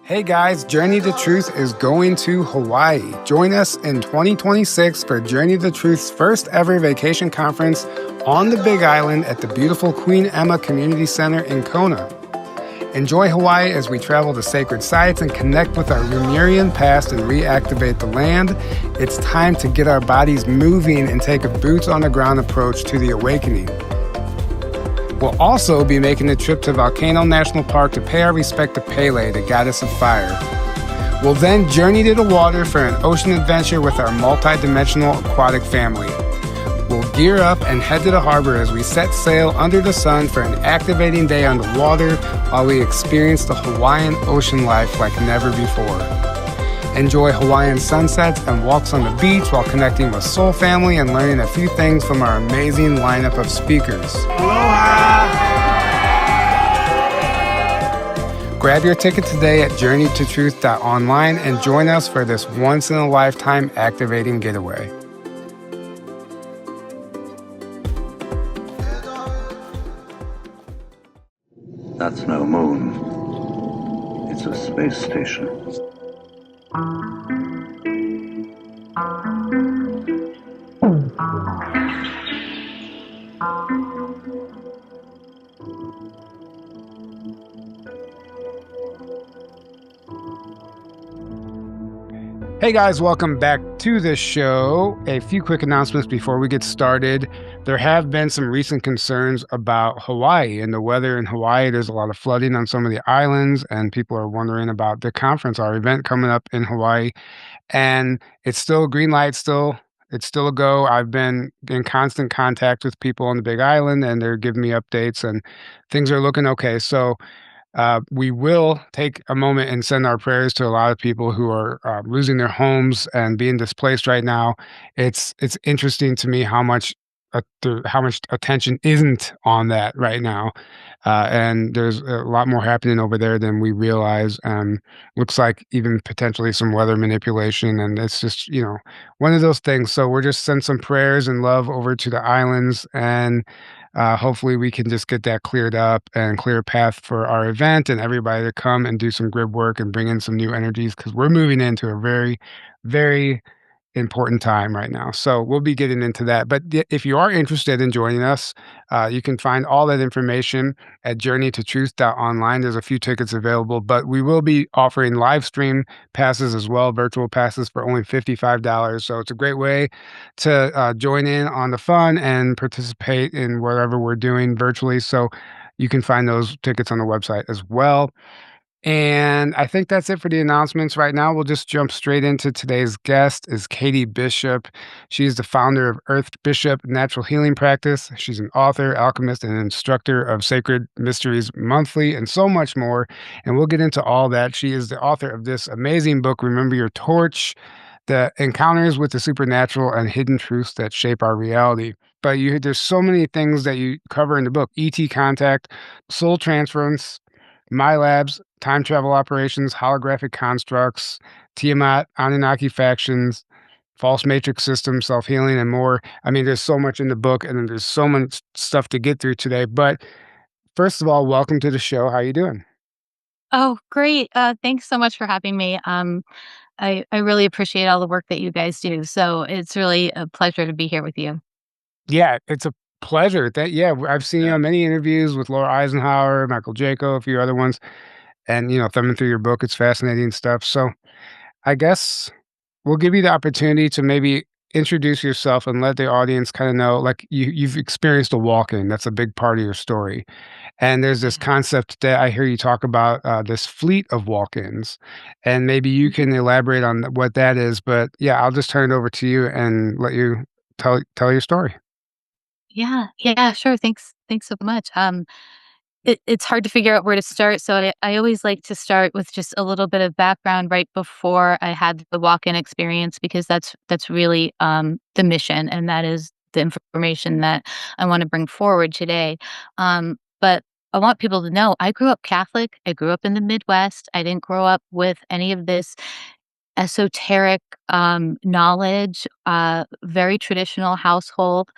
Hey guys, Journey to Truth is going to Hawaii. Join us in 2026 for Journey to Truth's first ever vacation conference on the Big Island at the beautiful Queen Emma Community Center in Kona. Enjoy Hawaii as we travel to sacred sites and connect with our Lemurian past and reactivate the land. It's time to get our bodies moving and take a boots on the ground approach to the awakening. We'll also be making a trip to Volcano National Park to pay our respect to Pele, the goddess of fire. We'll then journey to the water for an ocean adventure with our multi-dimensional aquatic family. We'll gear up and head to the harbor as we set sail under the sun for an activating day on the water while we experience the Hawaiian ocean life like never before. Enjoy Hawaiian sunsets and walks on the beach while connecting with Soul Family and learning a few things from our amazing lineup of speakers. Aloha! Grab your ticket today at journeytotruth.online and join us for this once-in-a-lifetime activating getaway. That's no moon. It's a space station. Hey guys, welcome back to the show. A few quick announcements before we get started. There have been some recent concerns about Hawaii and the weather in Hawaii. There's a lot of flooding on some of the islands, and people are wondering about the conference, our event coming up in Hawaii. And it's still a green light, it's still a go. I've been in constant contact with people on the Big Island, and they're giving me updates, and things are looking okay. So we will take a moment and send our prayers to a lot of people who are losing their homes and being displaced right now. It's interesting to me how much attention isn't on that right now, and there's a lot more happening over there than we realize. Looks like even potentially some weather manipulation, and it's just one of those things. So we're just send some prayers and love over to the islands, and hopefully we can just get that cleared up and clear a path for our event and everybody to come and do some grid work and bring in some new energies, because we're moving into a very, very important time right now. So we'll be getting into that. But if you are interested in joining us, you can find all that information at journeytotruth.online. There's a few tickets available, but we will be offering live stream passes as well, virtual passes for only $55. So it's a great way to join in on the fun and participate in whatever we're doing virtually. So you can find those tickets on the website as well. And I think that's it for the announcements right now. We'll just jump straight into today's guest is Katie Bishop. She's the founder of Earth Bishop Natural Healing Practice. She's an author, alchemist, and instructor of Sacred Mysteries Monthly, and so much more. And we'll get into all that. She is the author of this amazing book, Remember Your Torch, The Encounters with the Supernatural and Hidden Truths That Shape Our Reality. But there's so many things that you cover in the book: ET contact, soul transference, my labs, time travel operations, holographic constructs, Tiamat, Anunnaki factions, false matrix systems, self-healing, and more. I mean, there's so much in the book, and there's so much stuff to get through today. But first of all, welcome to the show. How you doing? Oh, great. Thanks so much for having me. I really appreciate all the work that you guys do. So it's really a pleasure to be here with you. Yeah, it's a pleasure. I've seen many interviews with Laura Eisenhower, Michael Jaco, a few other ones, and thumbing through your book, it's fascinating stuff. So I guess we'll give you the opportunity to maybe introduce yourself and let the audience kind of know, like you've experienced a walk-in. That's a big part of your story. And there's this concept that I hear you talk about, this fleet of walk-ins, and maybe you can elaborate on what that is. But yeah, I'll just turn it over to you and let you tell your story. Yeah, sure. Thanks so much. It's hard to figure out where to start. So I always like to start with just a little bit of background right before I had the walk-in experience, because that's really the mission, and that is the information that I want to bring forward today. But I want people to know I grew up Catholic. I grew up in the Midwest. I didn't grow up with any of this esoteric, knowledge, very traditional household.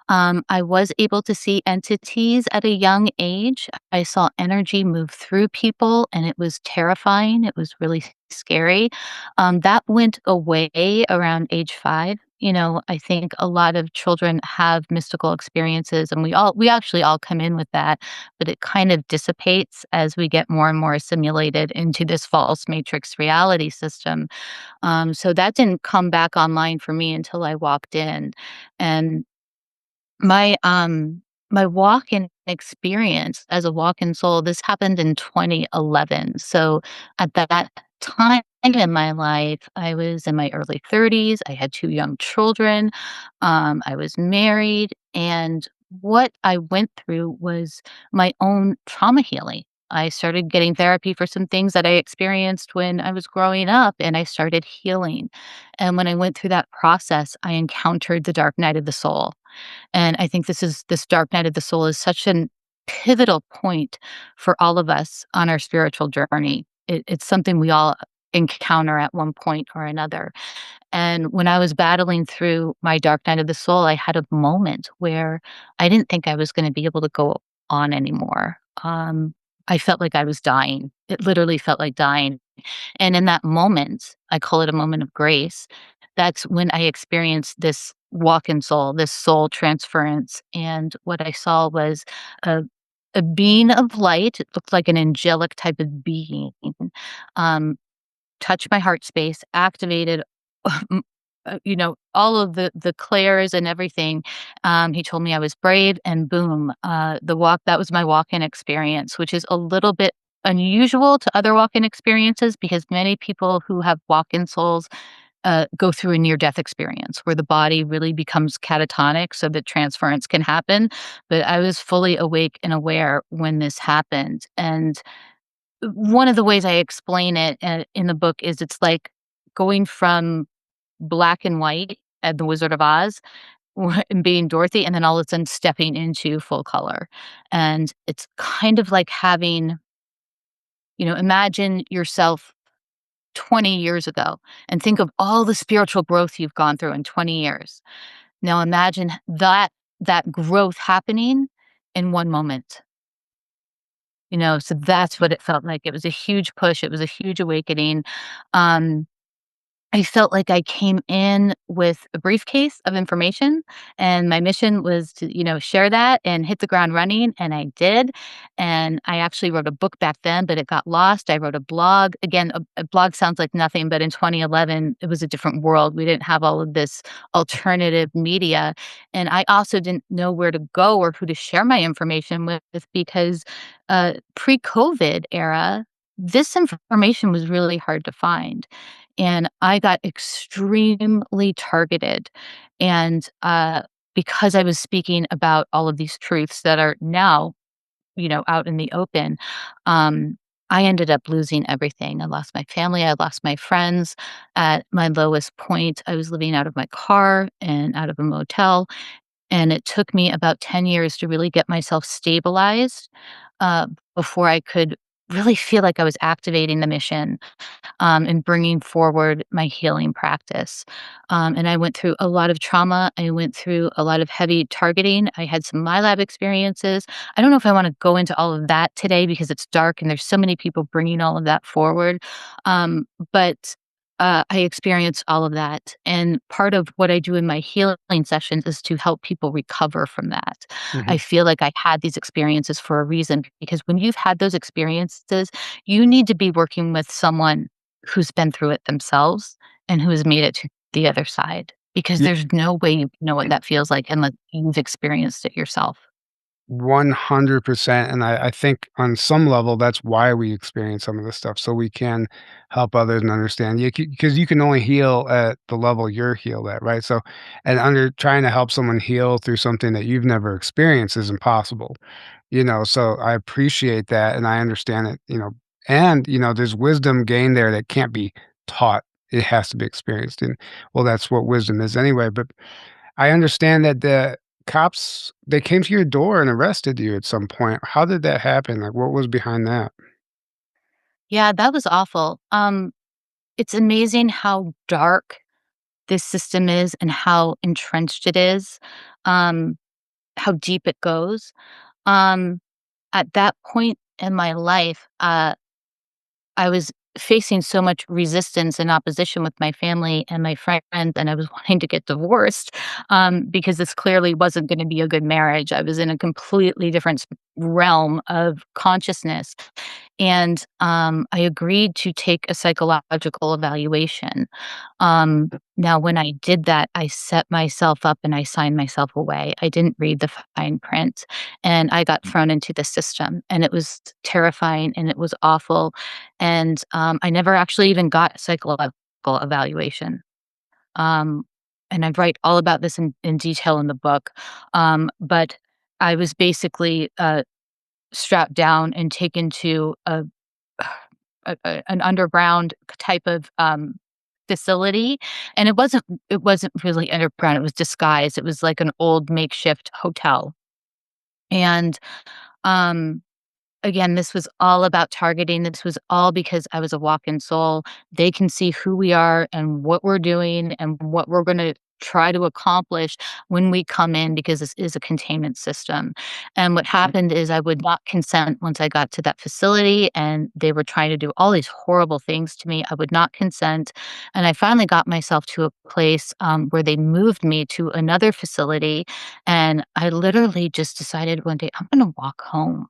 I was able to see entities at a young age. I saw energy move through people, and it was terrifying. It was really scary. That went away around age 5. You know, I think a lot of children have mystical experiences, and we actually all come in with that, but it kind of dissipates as we get more and more assimilated into this false matrix reality system. So that didn't come back online for me until I walked in. And my walk-in experience as a walk-in soul, this happened in 2011. So at that time in my life, I was in my early 30s. I had 2 young children. I was married, and what I went through was my own trauma healing. I started getting therapy for some things that I experienced when I was growing up, and I started healing. And when I went through that process, I encountered the dark night of the soul. And I think this dark night of the soul is such an pivotal point for all of us on our spiritual journey. It's something we all encounter at one point or another. And when I was battling through my dark night of the soul, I had a moment where I didn't think I was going to be able to go on anymore. I felt like I was dying. It literally felt like dying. And in that moment, I call it a moment of grace. That's when I experienced this walk in soul, this soul transference. And what I saw was a, a being of light. It looked like an angelic type of being. Um, touched my heart space, activated, all of the clairs and everything. He told me I was brave, and boom, that was my walk-in experience, which is a little bit unusual to other walk-in experiences because many people who have walk-in souls go through a near-death experience where the body really becomes catatonic so that transference can happen. But I was fully awake and aware when this happened, and one of the ways I explain it, in the book is it's like going from black and white at The Wizard of Oz and being Dorothy, and then all of a sudden stepping into full color. And it's kind of like having, imagine yourself 20 years ago and think of all the spiritual growth you've gone through in 20 years. Now imagine that growth happening in one moment. So that's what it felt like. It was a huge push. It was a huge awakening. Um, I felt like I came in with a briefcase of information, and my mission was to, share that and hit the ground running, and I did. And I actually wrote a book back then, but it got lost. I wrote a blog. Again, a blog sounds like nothing, but in 2011, it was a different world. We didn't have all of this alternative media, and I also didn't know where to go or who to share my information with because pre-COVID era, this information was really hard to find. And I got extremely targeted. And because I was speaking about all of these truths that are now, out in the open, I ended up losing everything. I lost my family. I lost my friends. At my lowest point, I was living out of my car and out of a motel. And it took me about 10 years to really get myself stabilized uh, before I could really feel like I was activating the mission and bringing forward my healing practice. And I went through a lot of trauma. I went through a lot of heavy targeting. I had some My Lab experiences. I don't know if I want to go into all of that today because it's dark and there's so many people bringing all of that forward. But I experienced all of that. And part of what I do in my healing sessions is to help people recover from that. I Mhm. feel like I had these experiences for a reason because when you've had those experiences, you need to be working with someone who's been through it themselves and who has made it to the other side, because Ye there's no way you know what that feels like unless you've experienced it yourself. 100%, and I think on some level, that's why we experience some of this stuff, so we can help others and understand. You because you can only heal at the level you're healed at, right? So and under trying to help someone heal through something that you've never experienced is impossible, so I appreciate that, and I understand it, and, there's wisdom gained there that can't be taught. It has to be experienced, and, well, that's what wisdom is anyway, but I understand that the cops, they came to your door and arrested you at some point. How did that happen? Like, what was behind that? Yeah, that was awful. it's amazing how dark this system is and how entrenched it is, um, how deep it goes. Um, at that point in my life, I was facing so much resistance and opposition with my family and my friends, and I was wanting to get divorced because this clearly wasn't going to be a good marriage. I was in a completely different realm of consciousness. And I agreed to take a psychological evaluation. Now, when I did that, I set myself up and I signed myself away. I didn't read the fine print and I got thrown into the system. And it was terrifying and it was awful. And I never actually even got a psychological evaluation. Um, and I write all about this in detail in the book. But I was basically strapped down and taken to an underground type of facility, and it wasn't really underground. It was disguised. It was like an old makeshift hotel, and um, again, this was all about targeting. This was all because I was a walk-in soul. They can see who we are and what we're doing and what we're going to try to accomplish when we come in because this is a containment system. And what happened is I would not consent once I got to that facility and they were trying to do all these horrible things to me. I would not consent. And I finally got myself to a place where they moved me to another facility. And I literally just decided one day, I'm going to walk home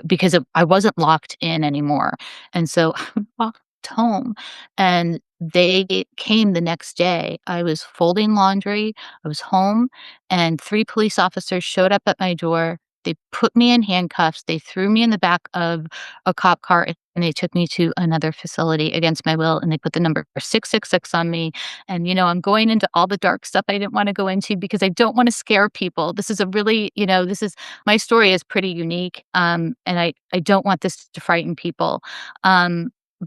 because I wasn't locked in anymore. And so I walked home and they came the next day. I was folding laundry, I was home, and 3 police officers showed up at my door. They put me in handcuffs, they threw me in the back of a cop car, and they took me to another facility against my will, and they put the number 666 on me. And, I'm going into all the dark stuff I didn't wanna go into because I don't wanna scare people. This is a really, this is my story is pretty unique, and I don't want this to frighten people.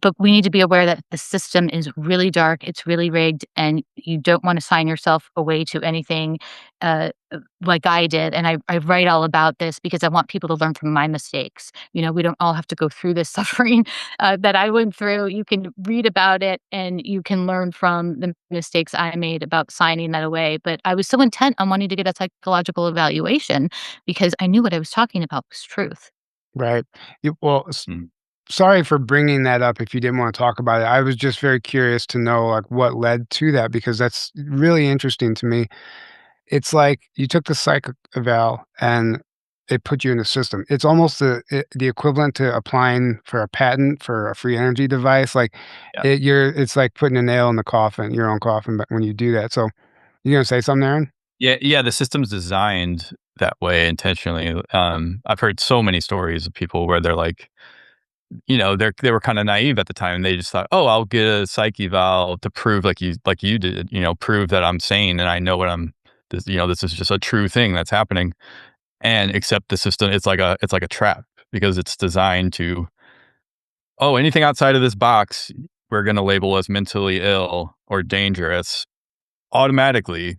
But we need to be aware that the system is really dark, it's really rigged, and you don't wanna sign yourself away to anything, like I did, and I write all about this because I want people to learn from my mistakes. We don't all have to go through this suffering, that I went through. You can read about it, and you can learn from the mistakes I made about signing that away, but I was so intent on wanting to get a psychological evaluation because I knew what I was talking about was truth. Right. Well, sorry for bringing that up if you didn't want to talk about it. I was just very curious to know like what led to that because that's really interesting to me. It's like you took the psych eval and it put you in the system. It's almost the equivalent to applying for a patent for a free energy device. Like Yeah. it's like putting a nail in the coffin, your own coffin, but when you do that. So you gonna say something, Aaron? Yeah, the system's designed that way intentionally. I've heard so many stories of people where they're like, they were kind of naive at the time. And they just thought, oh, I'll get a psych eval to prove like you did, prove that I'm sane and I know what this is just a true thing that's happening. And except the system, it's like a trap because it's designed to, oh, anything outside of this box, we're going to label as mentally ill or dangerous automatically,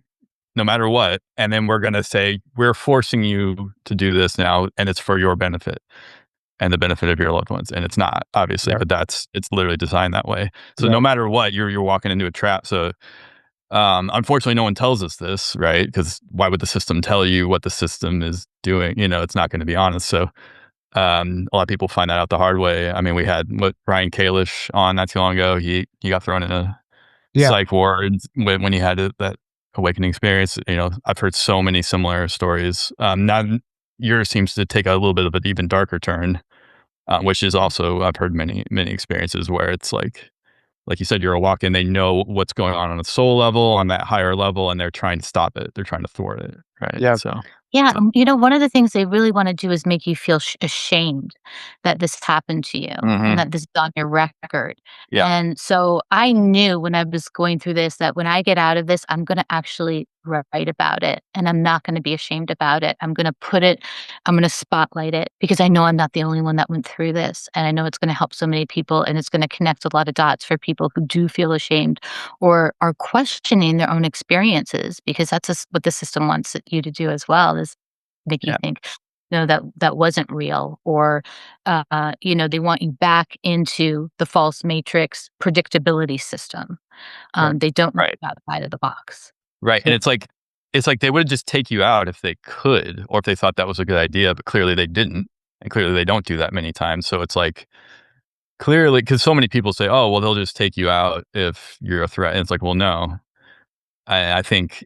no matter what. And then we're going to say, we're forcing you to do this now, and it's for your benefit and the benefit of your loved ones. And it's not, obviously, Yeah. but it's literally designed that way. So Yeah. no matter what, you're walking into a trap. So unfortunately, no one tells us this, right? Because why would the system tell you what the system is doing? It's not going to be honest. So a lot of people find that out the hard way. I mean, we had Ryan Kalish on not too long ago. He got thrown in a Yeah. psych ward when he had that awakening experience. I've heard so many similar stories. Now yours seems to take a little bit of an even darker turn, which is also I've heard many experiences where it's like you said, you're a walk-in. They know what's going on a soul level, on that higher level, and they're trying to stop it. They're trying to thwart it, right? Yeah. So, Yeah, one of the things they really wanna do is make you feel ashamed that this happened to you and mhm, that this is on your record, yeah, and so I knew when I was going through this that when I get out of this, I'm gonna actually write about it, and I'm not gonna be ashamed about it. I'm gonna spotlight it because I know I'm not the only one that went through this, and I know it's gonna help so many people, and it's gonna connect a lot of dots for people who do feel ashamed or are questioning their own experiences because that's what the system wants you to do as well is make you yeah, think that wasn't real, or they want you back into the false matrix predictability system. Right. They don't want Right. you outside of the box. Right. So And it's like they would just take you out if they could, or if they thought that was a good idea, but clearly they didn't. And clearly they don't do that many times. So it's like, clearly, because so many people say, oh, well, they'll just take you out if you're a threat. And it's like, well, no. I think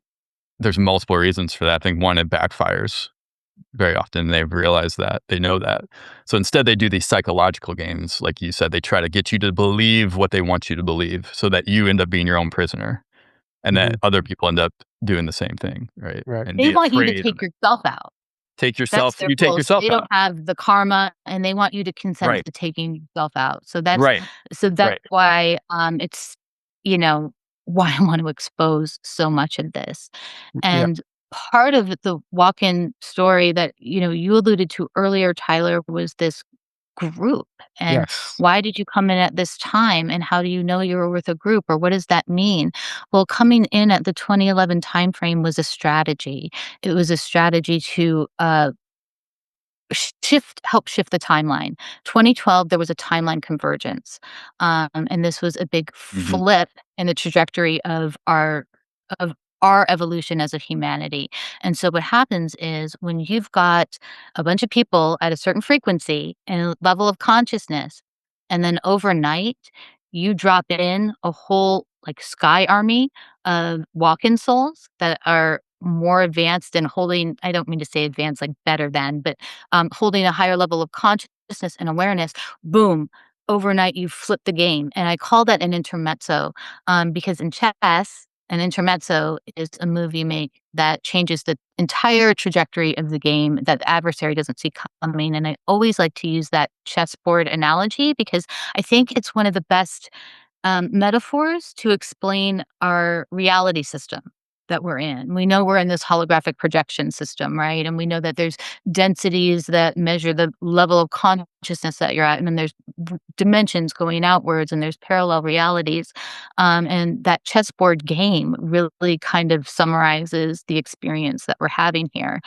there's multiple reasons for that. I think one, it backfires very often. They've realized that. They know that. So instead, they do these psychological games. Like you said, they try to get you to believe what they want you to believe so that you end up being your own prisoner, and that other people end up doing the same thing, right? Right. And They be want you to afraid of take it. yourself out. That's their You take goal. So yourself they don't out. have the karma, and they want you to consent Right. to taking yourself out. So that's Right. Right. why it's you know why I want to expose so much of this. Yeah. And part of the walk-in story that you alluded to earlier, Tyler, was this group. And Yes. why did you come in at this time, and how do you know you were with a group, or what does that mean? Well, coming in at the 2011 timeframe was a strategy. It was a strategy to help shift the timeline. 2012, there was a timeline convergence, and this was a big Mhm. flip in the trajectory of our evolution as a humanity. And so what happens is, when you've got a bunch of people at a certain frequency and a level of consciousness, and then overnight you drop in a whole like sky army of walk-in souls that are more advanced and holding, I don't mean to say advanced like better than, but holding a higher level of consciousness and awareness, boom, overnight you flip the game. And I call that an intermezzo, because in chess, an intermezzo is a move you make that changes the entire trajectory of the game that the adversary doesn't see coming. And I always like to use that chessboard analogy, because I think it's one of the best metaphors to explain our reality system that we're in. We know we're in this holographic projection system, right? And we know that there's densities that measure the level of consciousness that you're at, and then there's dimensions going outwards, and there's parallel realities. And that chessboard game really kind of summarizes the experience that we're having here.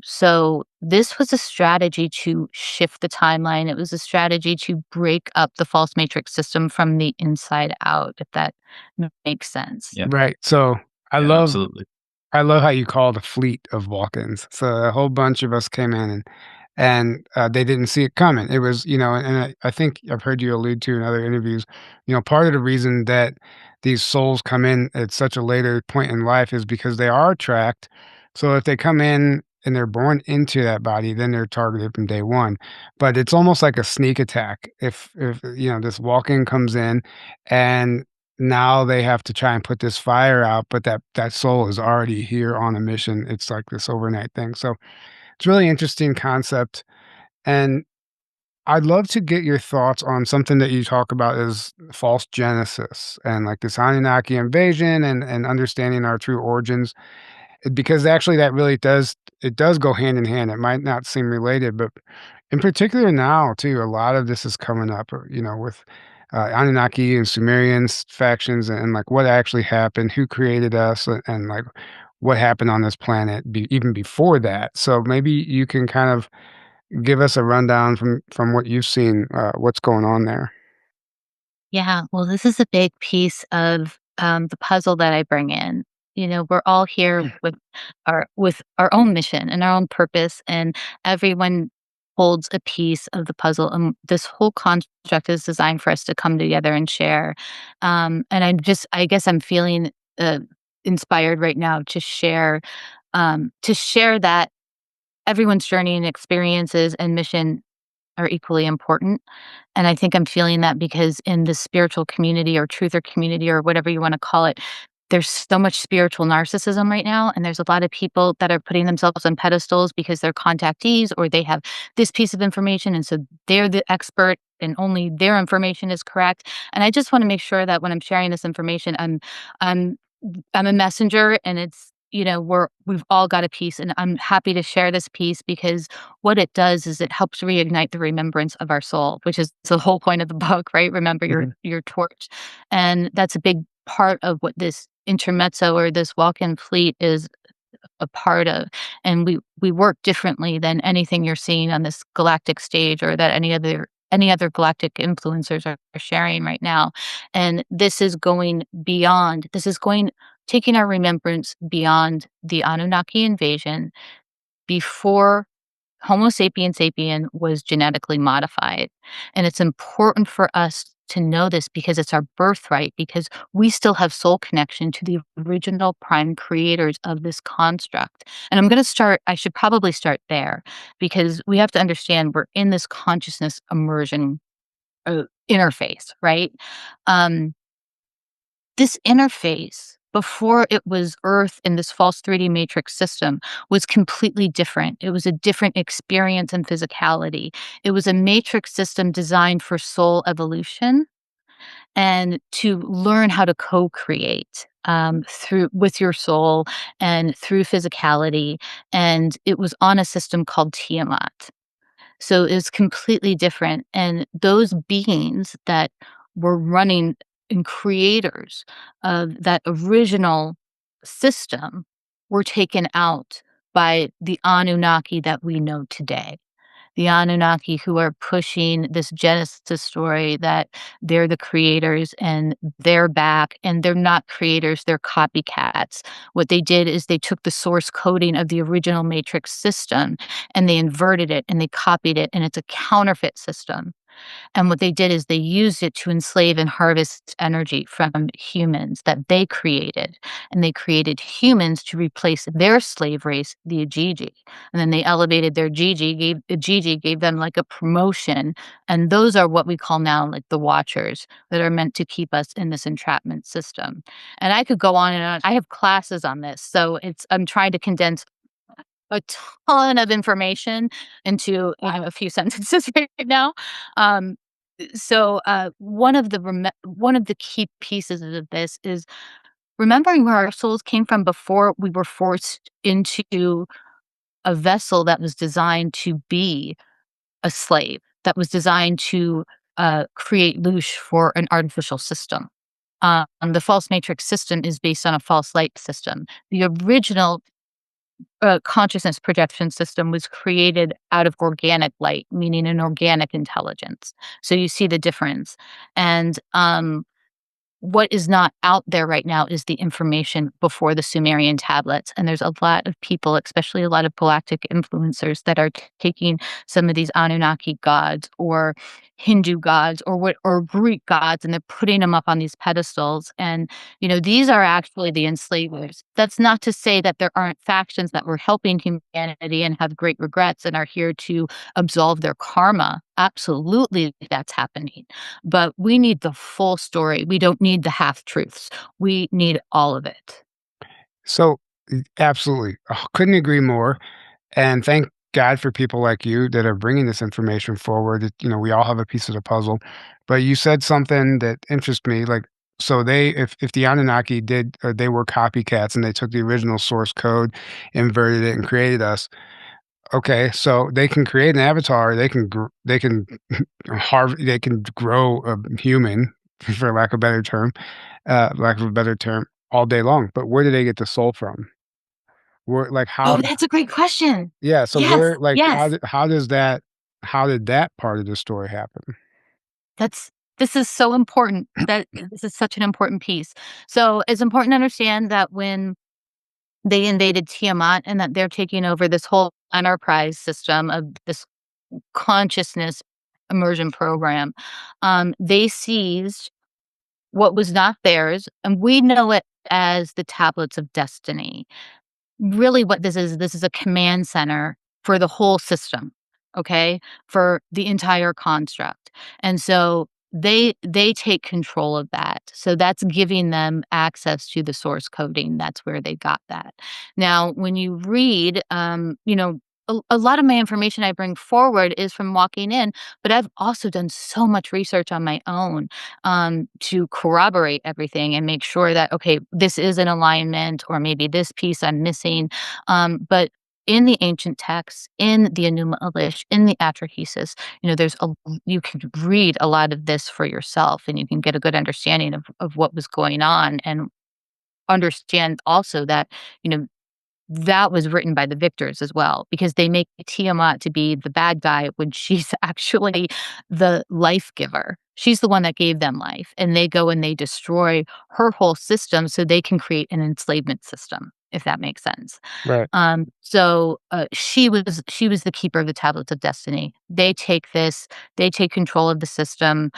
So this was a strategy to shift the timeline. It was a strategy to break up the false matrix system from the inside out, if that makes sense. Yeah. Right. So I Yeah, love absolutely. I love how you called a fleet of walk-ins. So a whole bunch of us came in, and they didn't see it coming. It was, and I think I've heard you allude to in other interviews, part of the reason that these souls come in at such a later point in life is because they are tracked. So if they come in and they're born into that body, then they're targeted from day one. But it's almost like a sneak attack. If this walk-in comes in, and now they have to try and put this fire out, but that soul is already here on a mission. It's like this overnight thing. So it's really interesting concept. And I'd love to get your thoughts on something that you talk about as false genesis and like this Anunnaki invasion and understanding our true origins. Because actually that really does go hand in hand. It might not seem related, but in particular now too, a lot of this is coming up, with Anunnaki and Sumerians factions, and like what actually happened, who created us, and like what happened on this planet even before that. So maybe you can kind of give us a rundown from what you've seen, what's going on there. Yeah, well, this is a big piece of the puzzle that I bring in. We're all here with our own mission and our own purpose, and everyone holds a piece of the puzzle. And this whole construct is designed for us to come together and share. And I guess I'm feeling inspired right now to share that everyone's journey and experiences and mission are equally important. And I think I'm feeling that because in the spiritual community or truther community or whatever you want to call it, there's so much spiritual narcissism right now. And there's a lot of people that are putting themselves on pedestals because they're contactees or they have this piece of information. And so they're the expert and only their information is correct. And I just want to make sure that when I'm sharing this information, I'm I'm a messenger, and it's we've all got a piece, and I'm happy to share this piece because what it does is it helps reignite the remembrance of our soul, which is the whole point of the book, right? Remember your torch. And that's a big part of what this intermezzo or this walk-in fleet is a part of, and we work differently than anything you're seeing on this galactic stage or that any other galactic influencers are sharing right now. And this is going beyond. This is going taking our remembrance beyond the Anunnaki invasion before Homo sapiens sapien was genetically modified. And it's important for us to know this because it's our birthright, because we still have soul connection to the original prime creators of this construct. And I should probably start there because we have to understand we're in this consciousness immersion interface, right? Um, this interface, before it was Earth in this false 3D matrix system, was completely different. It was a different experience and physicality. It was a matrix system designed for soul evolution and to learn how to co-create through with your soul and through physicality. And it was on a system called Tiamat. So it's completely different. And those beings that were running and creators of that original system were taken out by the Anunnaki that we know today. The Anunnaki who are pushing this Genesis story that they're the creators and they're back and they're not creators, they're copycats. What they did is they took the source coding of the original matrix system and they inverted it and they copied it, and it's a counterfeit system. And what they did is they used it to enslave and harvest energy from humans that they created. And they created humans to replace their slave race, the Ajiji. And then they elevated their Ajiji gave them like a promotion. And those are what we call now like the Watchers that are meant to keep us in this entrapment system. And I could go on and on. I have classes on this. So I'm trying to condense a ton of information into a few sentences right now. Um, one of the key pieces of this is remembering where our souls came from before we were forced into a vessel that was designed to be a slave, that was designed to create loosh for an artificial system. The false matrix system is based on a false light system. The original consciousness projection system was created out of organic light, meaning an organic intelligence. So you see the difference. And what is not out there right now is the information before the Sumerian tablets. And there's a lot of people, especially a lot of galactic influencers, that are taking some of these Anunnaki gods or Hindu gods or Greek gods, and they're putting them up on these pedestals. And these are actually the enslavers. That's not to say that there aren't factions that were helping humanity and have great regrets and are here to absolve their karma. Absolutely, that's happening. But we need the full story. We don't need the half truths. We need all of it. So, absolutely, couldn't agree more. And thank God for people like you that are bringing this information forward. We all have a piece of the puzzle. But you said something that interests me. Like, so if the Anunnaki they were copycats and they took the original source code, inverted it, and created us. Okay, so they can create an avatar. They can they can grow a human, for lack of a better term, all day long. But where do they get the soul from? Where, like, how? Oh, that's a great question. Yeah, so Yes, where, like, yes. how did that part of the story happen? This is so important. This is such an important piece. So it's important to understand that when they invaded Tiamat and that they're taking over this whole enterprise system of this consciousness immersion program, they seized what was not theirs, and we know it as the tablets of destiny. Really what this is a command center for the whole system, okay? For the entire construct. And so they take control of that. So that's giving them access to the source coding. That's where they got that. Now, when you read, a lot of my information I bring forward is from walking in, but I've also done so much research on my own to corroborate everything and make sure that, okay, this is in alignment, or maybe this piece I'm missing. But in the ancient texts, in the Enuma Elish, in the Atrahasis, you can read a lot of this for yourself, and you can get a good understanding of what was going on, and understand also that, you know, that was written by the victors as well, because they make Tiamat to be the bad guy when she's actually the life giver. She's the one that gave them life, and they go and they destroy her whole system so they can create an enslavement system, if that makes sense. Right. She was the keeper of the tablets of destiny. They take this, they take control of the system.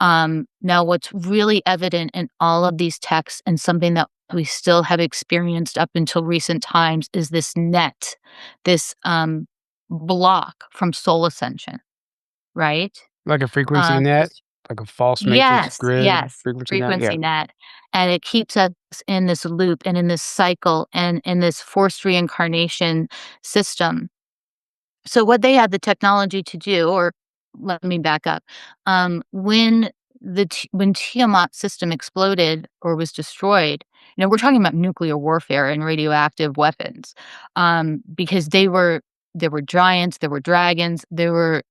Now, what's really evident in all of these texts, and something that we still have experienced up until recent times, is this net, this block from soul ascension, right? Like a frequency net, This like a false matrix Yes, grid yes, frequency net. Yeah. frequency net, and it keeps us in this loop and in this cycle and in this forced reincarnation system. So what they had the technology to do, or let me back up, when when Tiamat system exploded or was destroyed, we're talking about nuclear warfare and radioactive weapons, because there were giants, there were dragons, there were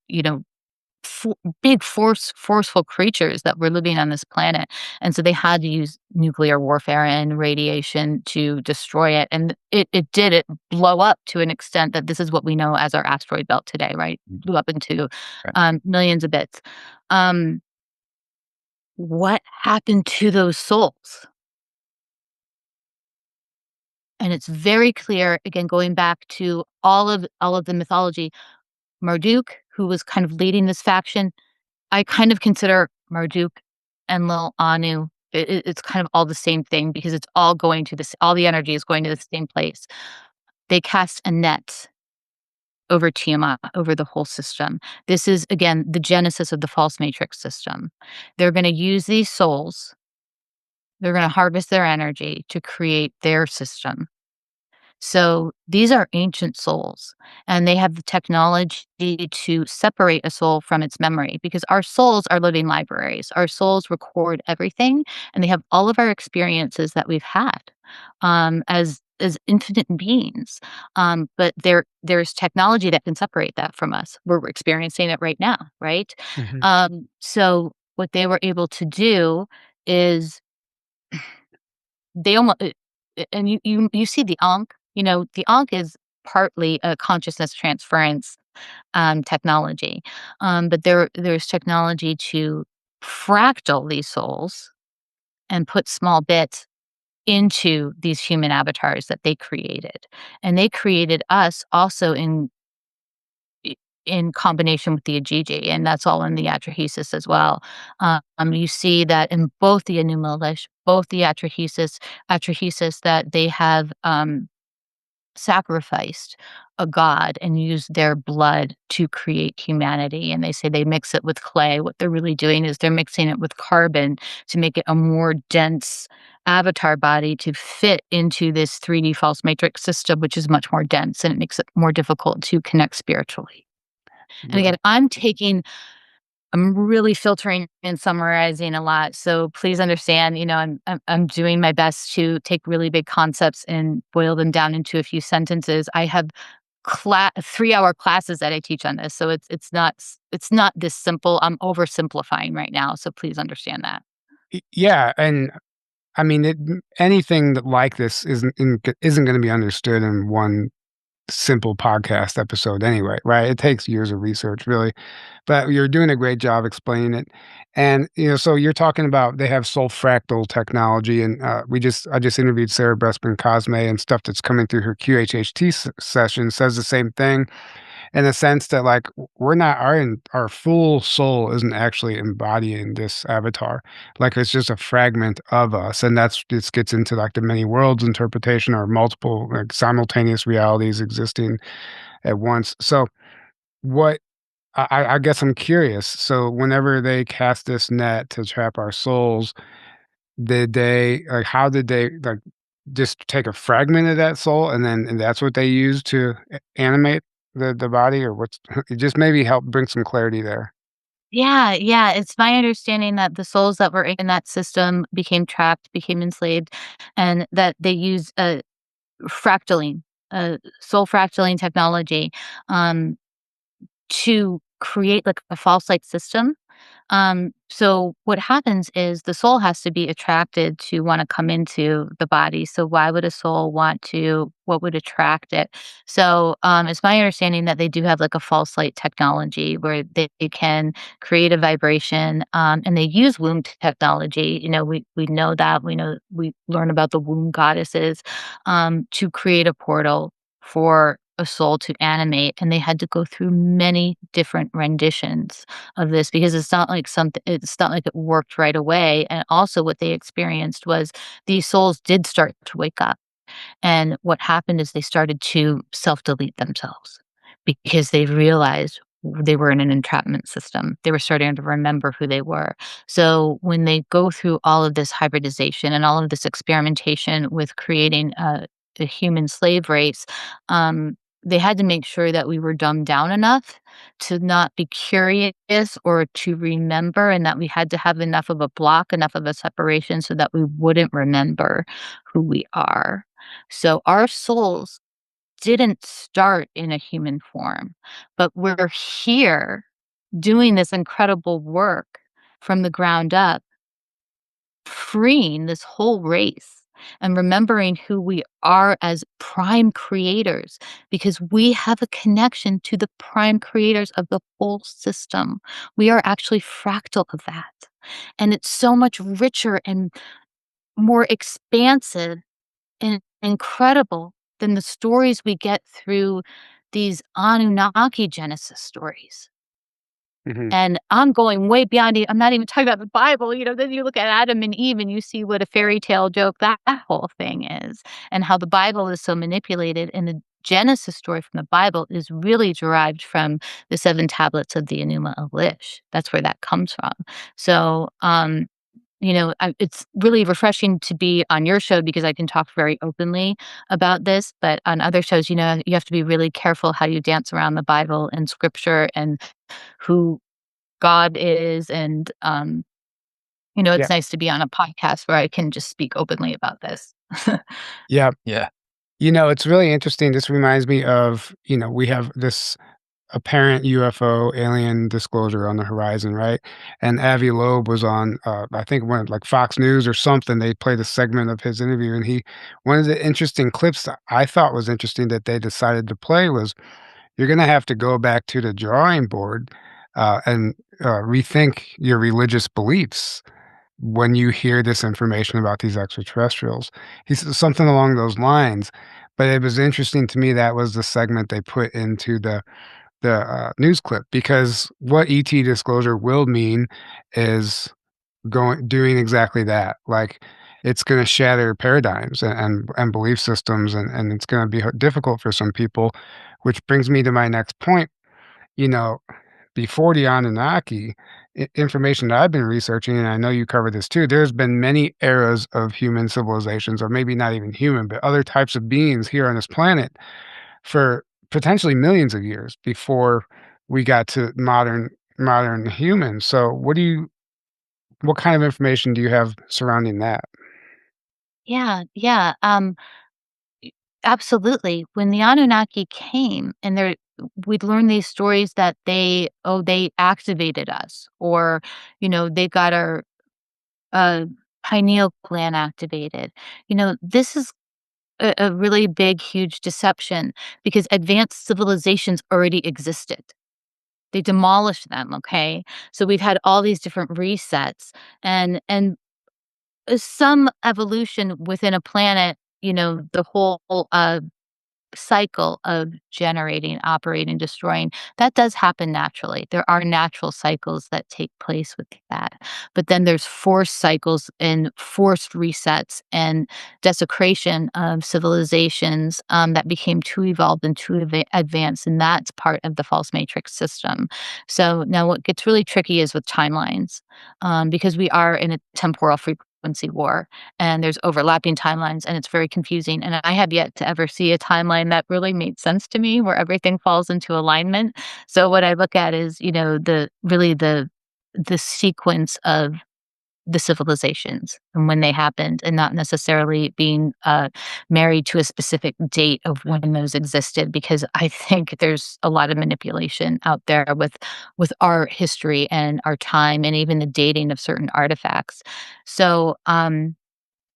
big forceful creatures that were living on this planet, and so they had to use nuclear warfare and radiation to destroy it, and it blow up to an extent that this is what we know as our asteroid belt today, right? Blew up into Right. millions of bits. um what happened to those souls? And it's very clear, again, going back to all of the mythology. Marduk, who was kind of leading this faction, I kind of consider Marduk and Lil Anu, it's kind of all the same thing, because it's all going to this, all the energy is going to the same place. They cast a net over Tiamat, over the whole system. This is, again, the genesis of the false matrix system. They're going to use these souls, they're going to harvest their energy to create their system. So these are ancient souls, and they have the technology to separate a soul from its memory, because our souls are living libraries. Our souls record everything, and they have all of our experiences that we've had, as infinite beings. But there's technology that can separate that from us. We're experiencing it right now, right? Mhm. So what they were able to do is they almost and you see the Ankh, the Ankh is partly a consciousness transference technology, but there's technology to fractal these souls and put small bits into these human avatars that they created, and they created us also in combination with the Ajiji, and that's all in the Atrahesis as well. You see that in both the Enumelish, both the Atrahesis, that they have sacrificed a god and used their blood to create humanity. And they say they mix it with clay. What they're really doing is they're mixing it with carbon to make it a more dense avatar body to fit into this 3D false matrix system, which is much more dense, and it makes it more difficult to connect spiritually. And Right. again, I'm really filtering and summarizing a lot. So please understand, I'm doing my best to take really big concepts and boil them down into a few sentences. I have 3-hour classes that I teach on this. So it's not this simple. I'm oversimplifying right now. So please understand that. Yeah, and I mean, anything that like this isn't going to be understood in one simple podcast episode anyway, right? It takes years of research, really, but you're doing a great job explaining it. And so you're talking about they have soul fractal technology, and I just interviewed Sarah Brespin Cosme, and stuff that's coming through her QHHT session says the same thing, in the sense that like we're not our full soul isn't actually embodying this avatar, like it's just a fragment of us, and this gets into like the many worlds interpretation, or multiple like simultaneous realities existing at once. So what I guess I'm curious, so whenever they cast this net to trap our souls, did they like how did they like just take a fragment of that soul, and that's what they use to animate the body, or what's it just maybe help bring some clarity there. Yeah, yeah. It's my understanding that the souls that were in that system became trapped, became enslaved, and that they use fractaling, soul technology, um, to create like a false light system. So what happens is the soul has to be attracted to want to come into the body. So why would a soul want to, what would attract it? So it's my understanding that they do have like a false light technology where they can create a vibration, and they use womb technology. We know that. We learn about the womb goddesses, to create a portal for a soul to animate, and they had to go through many different renditions of this because it's not like it worked right away. And also what they experienced was these souls did start to wake up, and what happened is they started to self-delete themselves because they realized they were in an entrapment system. They were starting to remember who they were. So when they go through all of this hybridization and all of this experimentation with creating a human slave race, they had to make sure that we were dumbed down enough to not be curious or to remember, and that we had to have enough of a block, enough of a separation so that we wouldn't remember who we are. So our souls didn't start in a human form, but we're here doing this incredible work from the ground up, freeing this whole race and remembering who we are as prime creators, because we have a connection to the prime creators of the whole system. We are actually fractal of that. And it's so much richer and more expansive and incredible than the stories we get through these Anunnaki Genesis stories. Mhm. And I'm going way beyond I'm not even talking about the Bible. Then you look at Adam and Eve and you see what a fairy tale joke that whole thing is, and how the Bible is so manipulated. And the Genesis story from the Bible is really derived from the 7 tablets of the Enuma Elish. That's where that comes from. So, it's really refreshing to be on your show because I can talk very openly about this. But on other shows, you have to be really careful how you dance around the Bible and scripture and who God is. And, Yeah. it's nice to be on a podcast where I can just speak openly about this. Yeah. Yeah. It's really interesting. This reminds me of, we have this apparent UFO alien disclosure on the horizon, right? And Avi Loeb was on, I think one like Fox News or something. They played a segment of his interview, and one of the interesting clips that I thought was interesting that they decided to play was, you're going to have to go back to the drawing board and rethink your religious beliefs when you hear this information about these extraterrestrials. He said something along those lines. But it was interesting to me that was the segment they put into the news clip, because what ET disclosure will mean is doing exactly that. Like, it's going to shatter paradigms and belief systems, and it's going to be difficult for some people, which brings me to my next point. You know, before the Anunnaki, information that I've been researching, and I know you covered this too, there's been many eras of human civilizations, or maybe not even human, but other types of beings here on this planet for potentially millions of years before we got to modern humans. So what kind of information do you have surrounding that? Yeah, yeah. Absolutely. When the Anunnaki came and we'd learn these stories that they activated us, or, they got our uh, pineal gland activated. This is a really big, huge deception because advanced civilizations already existed. They demolished them. Okay. So we've had all these different resets, and some evolution within a planet, the whole cycle of generating, operating, destroying, that does happen naturally. There are natural cycles that take place with that. But then there's forced cycles and forced resets and desecration of civilizations, that became too evolved and too advanced. And that's part of the false matrix system. So now what gets really tricky is with timelines, because we are in a temporal frequency war, and there's overlapping timelines, and it's very confusing, and I have yet to ever see a timeline that really made sense to me where everything falls into alignment. So what I look at is, the sequence of the civilizations and when they happened, and not necessarily being married to a specific date of when those existed, because I think there's a lot of manipulation out there with our history and our time and even the dating of certain artifacts. So,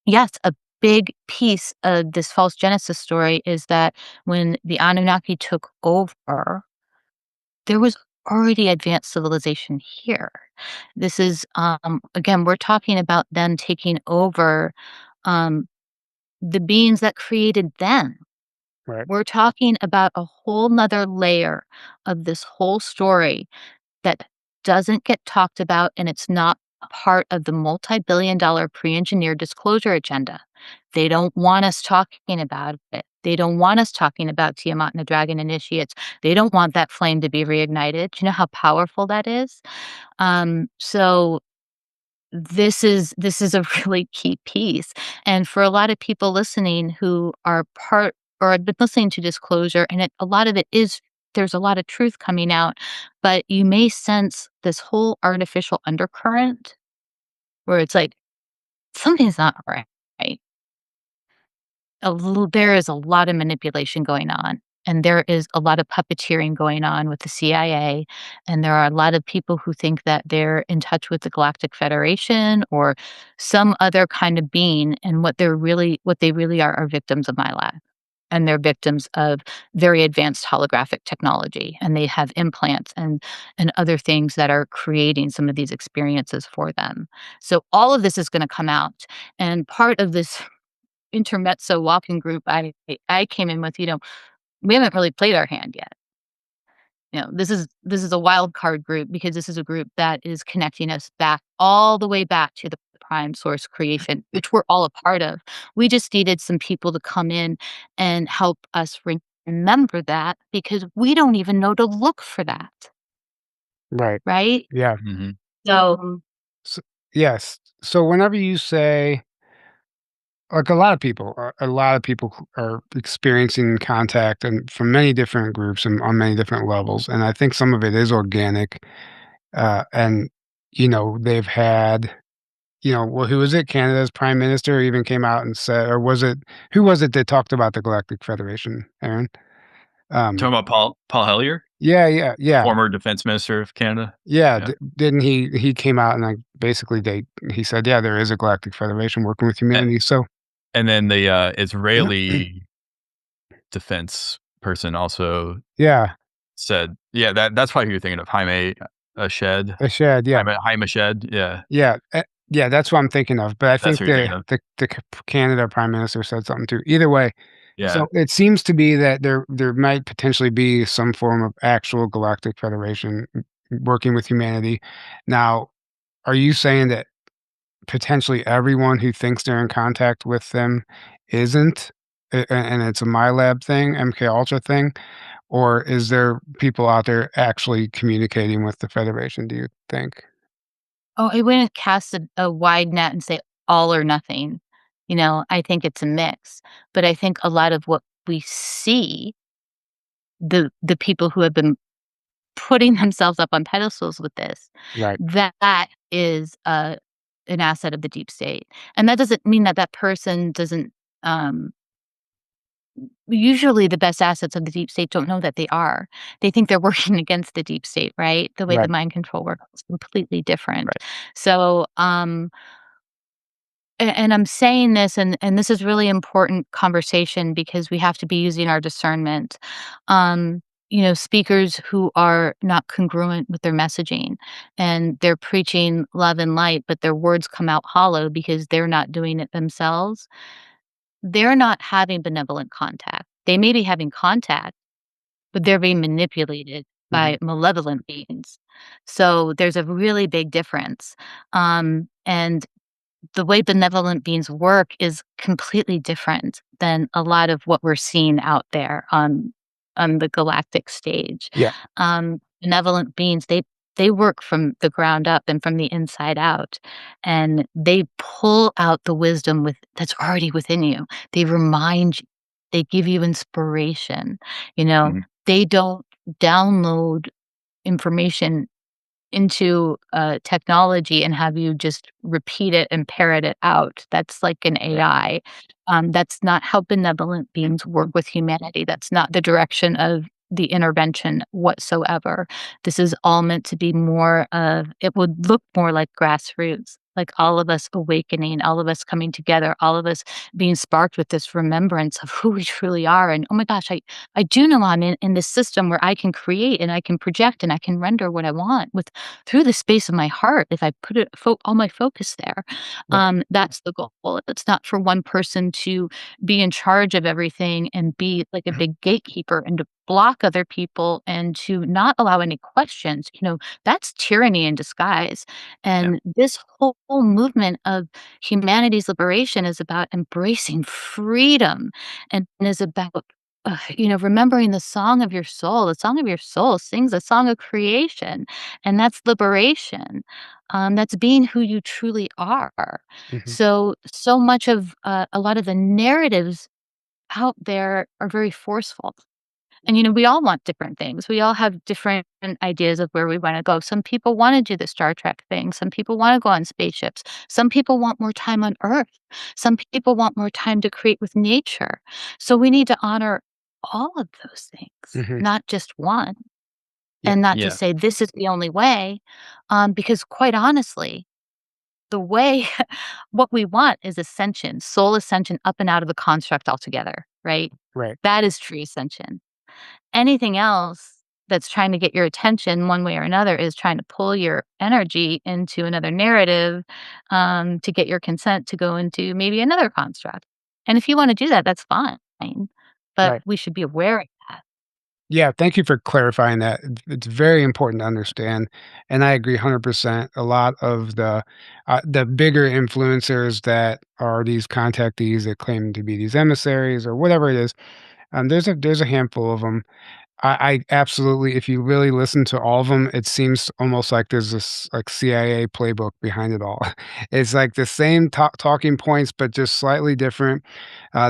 yes, a big piece of this false Genesis story is that when the Anunnaki took over, there was already advanced civilization here. This is, again, we're talking about them taking over um, the beings that created them. Right. We're talking about a whole nother layer of this whole story that doesn't get talked about, and it's not a part of the multi-billion-dollar pre-engineered disclosure agenda. They don't want us talking about it. They don't want us talking about Tiamat and the dragon initiates. They don't want that flame to be reignited. Do you know how powerful that is? So this is a really key piece. And for a lot of people listening who are part or have been listening to disclosure, and a lot of it is there's a lot of truth coming out, but you may sense this whole artificial undercurrent where it's like something's not right. There is a lot of manipulation going on, and there is a lot of puppeteering going on with the CIA, and there are a lot of people who think that they're in touch with the Galactic Federation or some other kind of being, and what they really are victims of my lab. And they're victims of very advanced holographic technology, and they have implants and other things that are creating some of these experiences for them. So all of this is going to come out, and part of this intermezzo walking group I came in with, we haven't really played our hand yet. This is a wild card group because this is a group that is connecting us back all the way back to the prime source creation, which we're all a part of. We just needed some people to come in and help us remember that because we don't even know to look for that, Right. right? Yeah. Mhm. So So, yes. So whenever you say, like a lot of people are experiencing contact and from many different groups and on many different levels. And I think some of it is organic. And, they've had, well, who was it? Canada's prime minister even came out and said, or who was it that talked about the Galactic Federation, Aaron? Talking about Paul Hellyer, Yeah, yeah, yeah. former defense minister of Canada. Yeah, Yeah. didn't he came out and, like, basically he said, "Yeah, there is a galactic federation working with A humanity." So and then the, Israeli defense person also yeah, said yeah, that's probably who you're thinking of, Jaime Ashed. a shed, yeah. Jaime Ashed, yeah, Yeah, yeah, that's what I'm thinking of, but I that's think who you're thinking of. the Canada prime minister said something too. Either way, Yeah. so it seems to be that there might potentially be some form of actual galactic federation working with humanity. Now, are you saying that potentially everyone who thinks they're in contact with them isn't, and it's a MyLab thing, MK Ultra thing, or is there people out there actually communicating with the Federation, do you think? Oh, I wouldn't cast a wide net and say all or nothing. I think it's a mix. But I think a lot of what we see, the people who have been putting themselves up on pedestals with this, Right, that is an asset of the deep state. And that doesn't mean that that person doesn't um usually the best assets of the deep state don't know that they are. They think they're working against the deep state, right? The way the right, mind control works is completely different. right. So, and I'm saying this, and this is really important conversation because we have to be using our discernment. Speakers who are not congruent with their messaging and they're preaching love and light, but their words come out hollow because they're not doing it themselves. They're not having benevolent contact. They may be having contact, but they're being manipulated Mhm. by malevolent beings. So there's a really big difference. And the way benevolent beings work is completely different than a lot of what we're seeing out there on the galactic stage. Yeah, Benevolent beings, they work from the ground up and from the inside out, and they pull out the wisdom that's already within you. They remind you, they give you inspiration. Mhm. They don't download information into technology and have you just repeat it and parrot it out. That's like an AI. That's not how benevolent beings work with humanity. That's not the direction of the intervention whatsoever. This is all meant to be more of, it would look more like grassroots, like all of us awakening, all of us coming together, all of us being sparked with this remembrance of who we truly are. And oh my gosh, I do know I'm in this system where I can create and I can project and I can render what I want with through the space of my heart if I put all my focus there. Right. That's the goal. It's not for one person to be in charge of everything and be like a big gatekeeper and to block other people and to not allow any questions. That's tyranny in disguise. Yeah. And this whole movement of humanity's liberation is about embracing freedom and is about remembering the song of your soul. The song of your soul sings a song of creation, and that's liberation. That's being who you truly are. Mhm. So much of a lot of the narratives out there are very forceful. And, we all want different things. We all have different ideas of where we want to go. Some people want to do the Star Trek thing. Some people want to go on spaceships. Some people want more time on Earth. Some people want more time to create with nature. So we need to honor all of those things, Mhm. not just one, Yeah. and not to Yeah. say this is the only way. Because quite honestly, the way, what we want is ascension, soul ascension up and out of the construct altogether, right? Right. That is true ascension. Anything else that's trying to get your attention one way or another is trying to pull your energy into another narrative, to get your consent to go into maybe another construct. And if you want to do that, that's fine. But Right. we should be aware of that. Yeah, thank you for clarifying that. It's very important to understand, and I agree 100%. A lot of the bigger influencers that are these contactees that claim to be these emissaries or whatever it is, there's a handful of them. I absolutely, if you really listen to all of them, it seems almost like there's this, like, CIA playbook behind it all. It's like the same talking points, but just slightly different.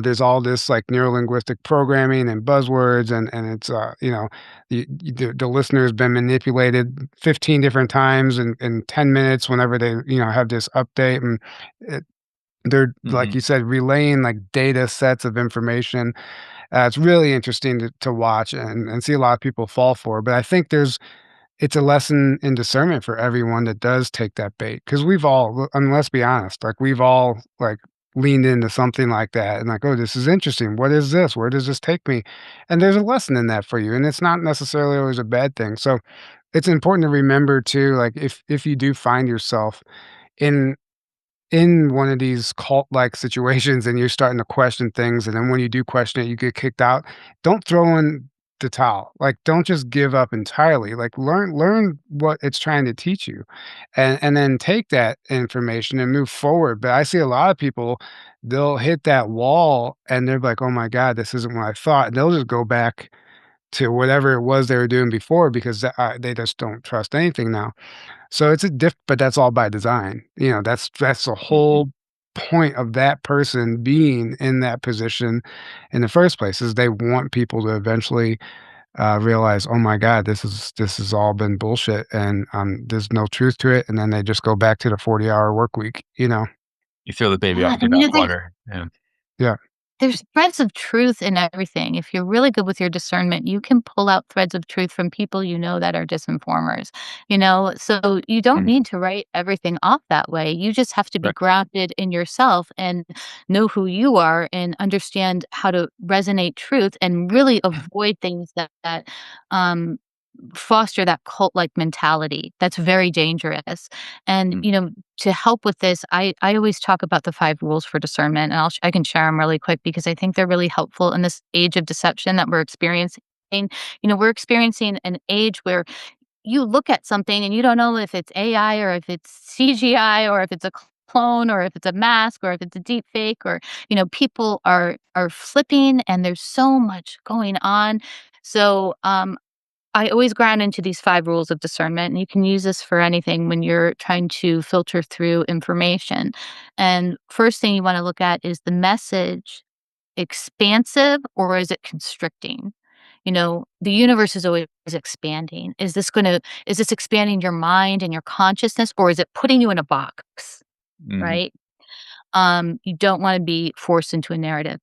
There's all this, like, neurolinguistic programming and buzzwords, and it's, the listener's been manipulated 15 different times in 10 minutes whenever they, have this update, and it they're, like Mhm. you said, relaying, like, data sets of information. It's really interesting to watch and see a lot of people fall for, but I think it's a lesson in discernment for everyone that does take that bait, because we've all, I mean, let's be honest, like, we've all, like, leaned into something like that and like, "Oh, this is interesting. What is this? Where does this take me?" And there's a lesson in that for you, and it's not necessarily always a bad thing, so it's important to remember too, like, if you do find yourself in one of these cult-like situations and you're starting to question things, and then when you do question it, you get kicked out, don't throw in the towel. Like, don't just give up entirely. Like, learn what it's trying to teach you, and then take that information and move forward. But I see a lot of people, they'll hit that wall and they're like, "Oh my god, this isn't what I thought." And they'll just go back to whatever it was they were doing before because, they just don't trust anything now. So it's a but that's all by design. That's the Mhm. whole point of that person being in that position in the first place, is they want people to eventually, realize, "Oh my god, this has all been bullshit, and, there's no truth to it," and then they just go back to the 40-hour work week, you know? You throw the baby out Yeah, with the and bathwater. Yeah. Yeah. there's threads of truth in everything. If you're really good with your discernment, you can pull out threads of truth from people that are disinformers, So you don't Mhm. need to write everything off that way. You just have to be Right. grounded in yourself and know who you are and understand how to resonate truth and really avoid things that um foster that cult-like mentality. That's very dangerous. And, Mm. to help with this, I always talk about the 5 rules for discernment, and I can share them really quick because I think they're really helpful in this age of deception that we're experiencing. We're experiencing an age where you look at something and you don't know if it's AI or if it's CGI or if it's a clone or if it's a mask or if it's a deep fake, or people are flipping and there's so much going on. So I always ground into these 5 rules of discernment, and you can use this for anything when you're trying to filter through information. And first thing you want to look at is the message expansive or is it constricting? The universe is always expanding. Is this expanding your mind and your consciousness, or is it putting you in a box, Mhm. right? You don't want to be forced into a narrative.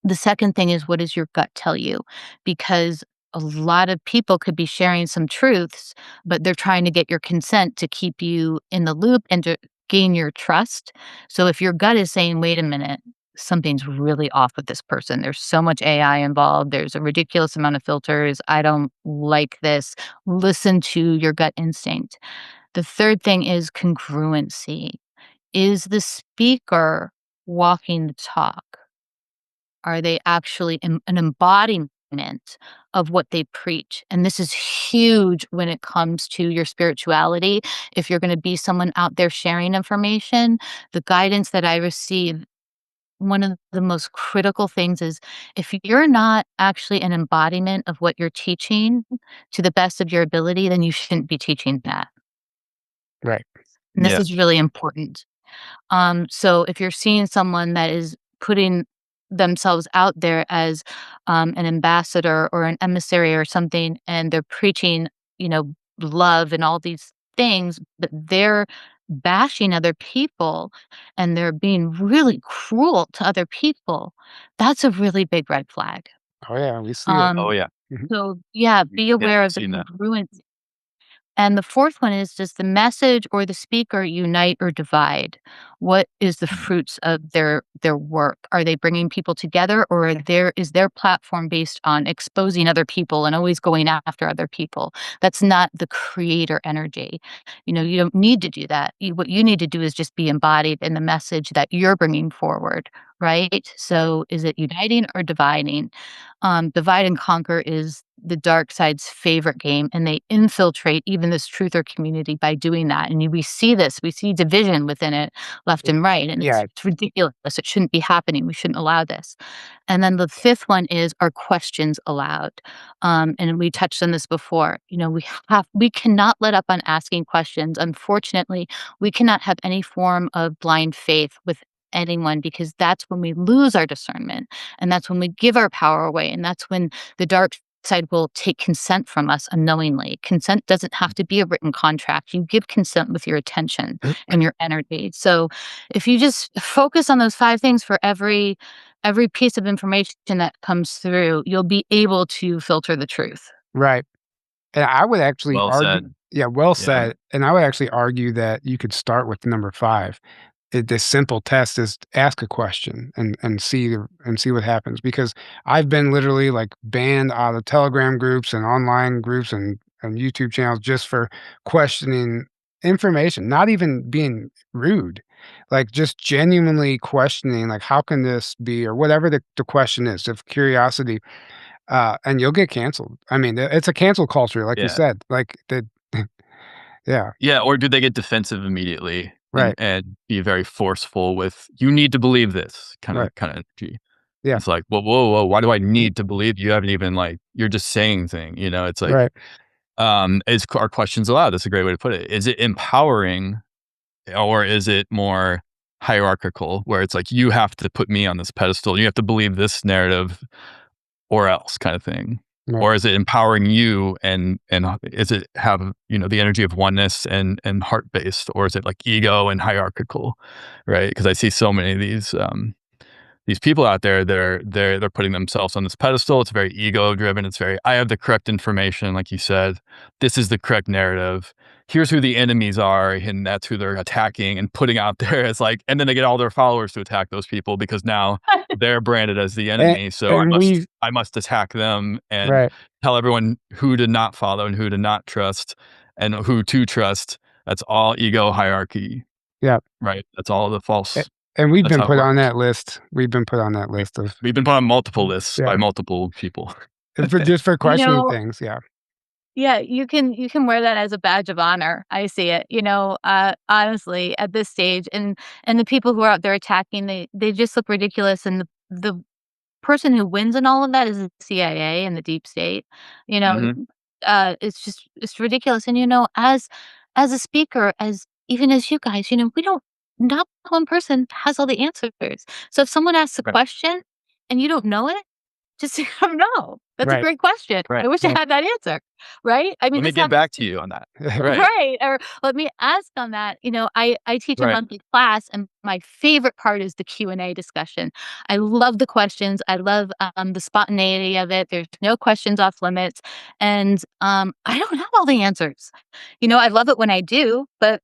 The second thing is, what does your gut tell you? Because a lot of people could be sharing some truths, but they're trying to get your consent to keep you in the loop and to gain your trust. So if your gut is saying, wait a minute, something's really off with this person. There's so much AI involved. There's a ridiculous amount of filters. I don't like this. Listen to your gut instinct. The third thing is congruency. Is the speaker walking the talk? Are they actually an embodiment of what they preach? And this is huge when it comes to your spirituality. If you're going to be someone out there sharing information, the guidance that I receive, one of the most critical things is, if you're not actually an embodiment of what you're teaching to the best of your ability, then you shouldn't be teaching that. Right. And this Yeah. is really important. So if you're seeing someone that is putting themselves out there as an ambassador or an emissary or something, and they're preaching, love and all these things, but they're bashing other people and they're being really cruel to other people, that's a really big red flag. Oh, yeah, we see it. Um, Oh, yeah. Mhm. so yeah, be Yeah, aware I've of the seen that. congruency. And the fourth one is, does the message or the speaker unite or divide? What is the Mm. fruits of their work? Are they bringing people together, or is their platform based on exposing other people and always going after other people? That's not the creator energy. You don't need to do that. What you need to do is just be embodied in the message that you're bringing forward, right? So is it uniting or dividing? Divide and conquer is the dark side's favorite game, and they infiltrate even this truther community by doing that. And we see this, we see division within it, left and right, and Yeah, it's ridiculous. It shouldn't be happening. We shouldn't allow this. And then the fifth one is, are questions allowed? And we touched on this before. We cannot let up on asking questions. Unfortunately, we cannot have any form of blind faith with anyone, because that's when we lose our discernment, and that's when we give our power away, and that's when the dark side will take consent from us unknowingly. Consent doesn't have to be a written contract. You give consent with your attention and your energy. So if you just focus on those five things for every piece of information that comes through, you'll be able to filter the truth. right. And I would actually Well argue, said. yeah, well Yeah. said, and I would actually argue that you could start with number 5. The simple test is ask a question and see what happens, because I've been literally, like, banned out of Telegram groups and online groups and YouTube channels just for questioning information, not even being rude, like, just genuinely questioning, like, "How can this be?" Or whatever the question is, of curiosity, and you'll get canceled. I mean, it's a cancel culture, like you Yeah. said, like, the yeah, Yeah, or do they get defensive immediately and right, be very forceful with, "You need to believe this," right, kinda energy. yeah, It's like, "Whoa, whoa, whoa, why do I need to believe you? Haven't even, like, you're just saying It's like, right, are questions allowed?" That's a great way to put it. Is it empowering, or is it more hierarchical, where it's like, "You have to put me on this pedestal, you have to believe this narrative or else," kind of thing? right. Or is it empowering you, and is it have, the energy of oneness and heart based, or is it like ego and hierarchical, right? Because I see so many of these people out there, they're putting themselves on this pedestal. It's very ego driven. It's very, I have the correct information, like you said. This is the correct narrative. Here's who the enemies are, and that's who they're attacking and putting out there as like, and then they get all their followers to attack those people because now they're branded as the And enemy. So and we I must attack them and right, tell everyone who to not follow and who to not trust and who to trust. That's all ego hierarchy, yeah, right? That's all the a false. and we've That's been how it put on works. that list. We've been put on that list of We've been put on multiple lists yeah, by multiple people. and for just for You questioning know, things, yeah, yeah, you can wear that as a badge of honor. I see it, honestly, at this stage, and the people who are out there attacking, they just look ridiculous, and the person who wins in all of that is the CIA and the deep state. You know, Mhm. it's ridiculous. And as a speaker, as even as you guys, we don't not one person has all the answers. So if someone asks a Right. question and you don't know it, Just I don't know. That's a Right. great question. I Right. wish I had that answer, right? I mean, Let me this get happens back to to you on that. Right. Right. right, or let me ask on that. I teach a Right. monthly class, and my favorite part is the Q&A discussion. I love the questions. I love, the spontaneity of it. There's no questions off limits, and, I don't have all the answers. I love it when I do, but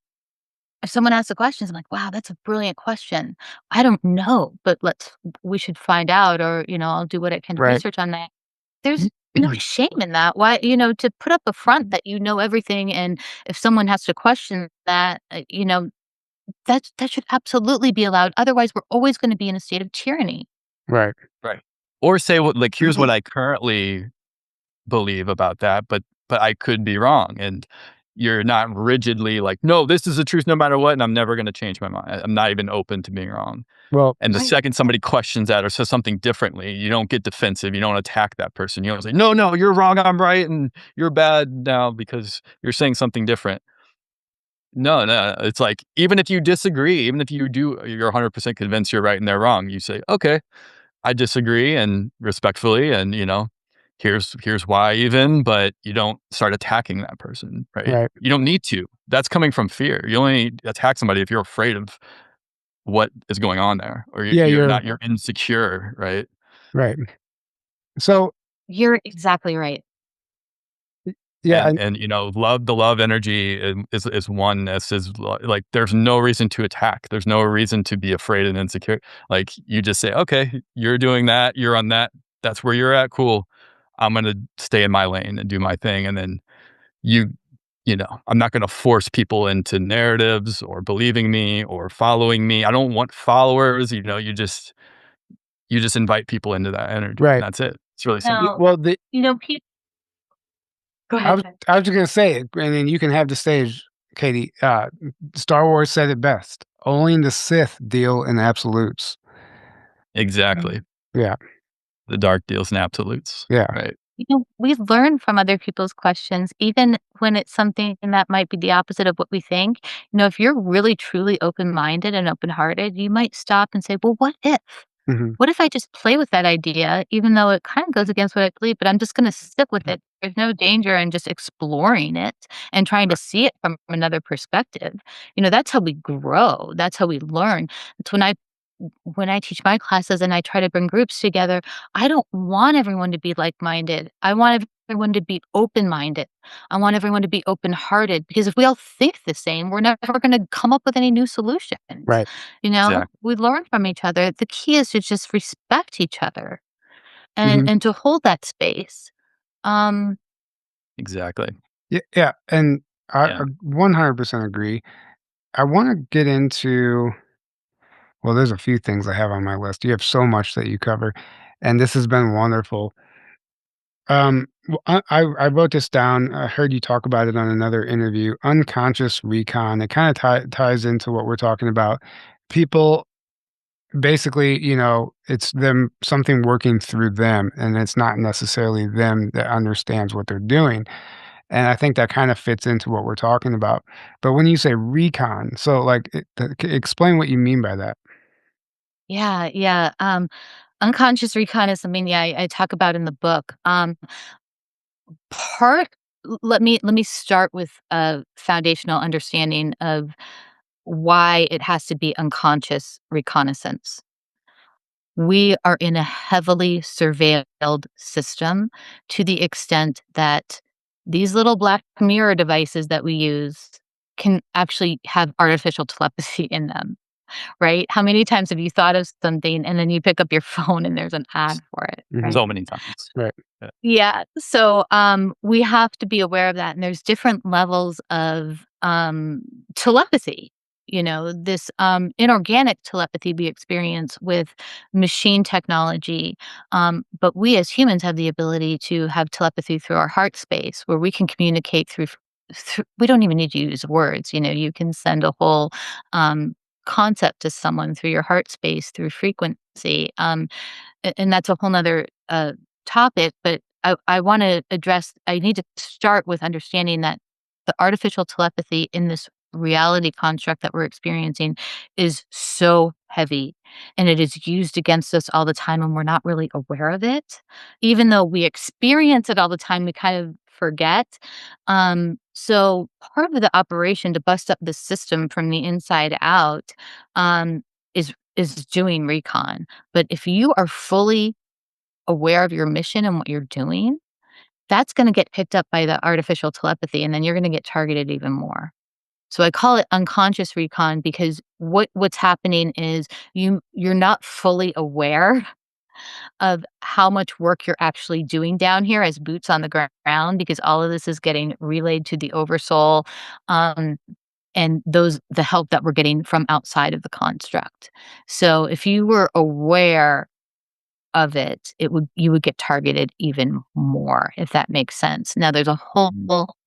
if someone asks the questions, I'm like, "Wow, that's a brilliant question. I don't know, but we should find out," or, I'll do what I can to Right. research on that. There's no shame in that. Why, to put up a front that you know everything, and if someone has to question that, that should absolutely be allowed. Otherwise, we're always gonna be in a state of tyranny. Right. Right. Or say what like, here's what I currently believe about that, but I could be wrong. And you're not rigidly like, no, this is the truth no matter what, and I'm never gonna change my mind. I'm not even open to being wrong. Well, And the Right. second somebody questions that or says something differently, you don't get defensive. You don't attack that person. You don't say, no, no, you're wrong. I'm right. And you're bad now because you're saying something different. No, no. It's like, even if you disagree, even if you're 100% convinced you're right and they're wrong, you say, okay, I disagree and respectfully. And, here's why even, but you don't start attacking that person, right? right. You don't need to. That's coming from fear. You only attack somebody if you're afraid of what is going on there, or Yeah, you're insecure, right? right. So, You're exactly right. yeah, and And the love energy is oneness, like there's no reason to attack. There's no reason to be afraid and insecure. Like you just say, okay, you're doing that, you're on that, that's where you're at. Cool. I'm gonna stay in my lane and do my thing. And then you, I'm not gonna force people into narratives or believing me or following me. I don't want followers. You just invite people into that energy, and right. that's it. It's really simple. Now, Well, the people go I ahead. was I was just gonna say it, and then you can have the stage, Katie. Star Wars said it best. Only the Sith deal in absolutes. Exactly. Yeah, The dark deals in absolutes, yeah, right? We learn from other people's questions, even when it's something that might be the opposite of what we think. If you're really truly open-minded and open-hearted, you might stop and say, "Well, what if? mhm, What if I just play with that idea, even though it kind of goes against what I believe, but I'm just going to stick with it. There's no danger in just exploring it and trying to see it from another perspective. That's how we grow. That's how we learn. It's when I teach my classes and I try to bring groups together, I don't want everyone to be like-minded. I want everyone to be open-minded. I want everyone to be open-hearted, because if we all think the same, we're never going to come up with any new solutions. right. Exactly. We learn from each other. The key is to just respect each other and Mhm. and to hold that space. Um, Exactly. Yeah, yeah, and I Yeah. 100% agree. I wanna get into well, there's a few things I have on my list. You have so much that you cover, and this has been wonderful. I wrote this down. I heard you talk about it on another interview. Unconscious recon. It kind of ties into what we're talking about. People basically, it's them something working through them, and it's not necessarily them that understands what they're doing. And I think that kind of fits into what we're talking about. But when you say recon, so like, explain what you mean by that. yeah, yeah. Unconscious recon is something, yeah, I talk about in the book. Part let me start with a foundational understanding of why it has to be unconscious reconnaissance. We are in a heavily surveilled system, to the extent that these little black mirror devices that we use can actually have artificial telepathy in them, right? How many times have you thought of something and then you pick up your phone and there's an ad for it, Mhm. right? So many times. Right. Yeah. Yeah. So we have to be aware of that. And there's different levels of telepathy. This inorganic telepathy we experience with machine technology. But we as humans have the ability to have telepathy through our heart space, where we can communicate through we don't even need to use words. You can send a whole concept to someone through your heart space, through frequency. And that's a whole nother topic, but I want to address, I need to start with understanding that the artificial telepathy in this reality construct that we're experiencing is so heavy, and it is used against us all the time, and we're not really aware of it. Even though we experience it all the time, we kind of forget. So part of the operation to bust up the system from the inside out, um, is doing recon. But if you are fully aware of your mission and what you're doing, that's gonna get picked up by the artificial telepathy, and then you're gonna get targeted even more. So I call it unconscious recon because what's happening is you're not fully aware of how much work you're actually doing down here as boots on the ground, because all of this is getting relayed to the oversoul, um, and the help that we're getting from outside of the construct. So if you were aware of it, you would get targeted even more, if that makes sense. Now, there's a whole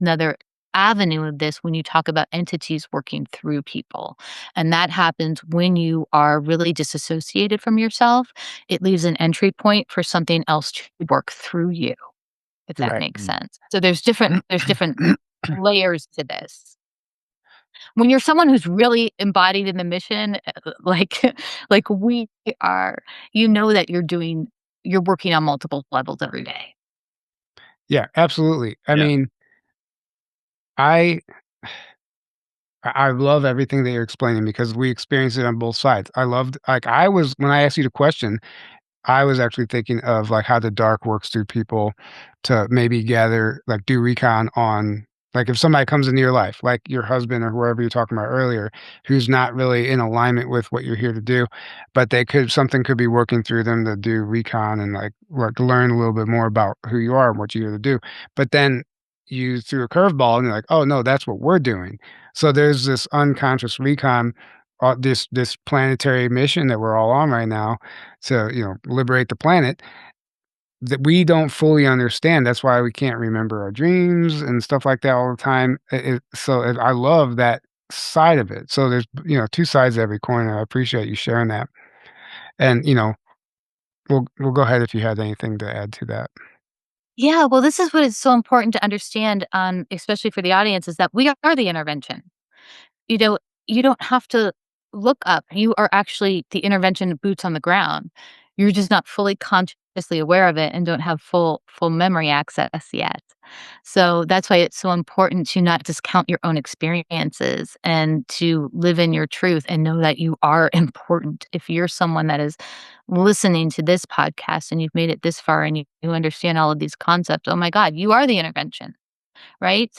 another avenue of this when you talk about entities working through people, and that happens when you are really disassociated from yourself. It leaves an entry point for something else to work through you, if that Right. makes sense. So there's different layers to this. When you're someone who's really embodied in the mission, like like we are, you know that you're working on multiple levels every day. Yeah, absolutely. I Yeah. mean, I I love everything that you're explaining because we experience it on both sides. I loved like I was when I asked you the question, I was actually thinking of, like, how the dark works through people to maybe gather like, do recon on like, if somebody comes into your life, like your husband or whoever you're talking about earlier, who's not really in alignment with what you're here to do, but they could something could be working through them to do recon and, like, learn a little bit more about who you are and what you're here to do. But then you threw a curveball and you're like, "Oh, no, that's what we're doing." So there's this unconscious recon, this planetary mission that we're all on right now to, liberate the planet that we don't fully understand. That's why we can't remember our dreams and stuff like that all the time. I love that side of it. So there's, two sides to every coin. And I appreciate you sharing that. And, we'll go ahead if you had anything to add to that. Yeah, well, this is what is so important to understand, especially for the audience, is that we are the intervention. You know, you don't have to look up. You are actually the intervention boots on the ground. You're just not fully consciously aware of it and don't have full memory access yet. So that's why it's so important to not discount your own experiences and to live in your truth and know that you are important. If you're someone that is listening to this podcast and you've made it this far and you understand all of these concepts, oh my God, you are the intervention, right?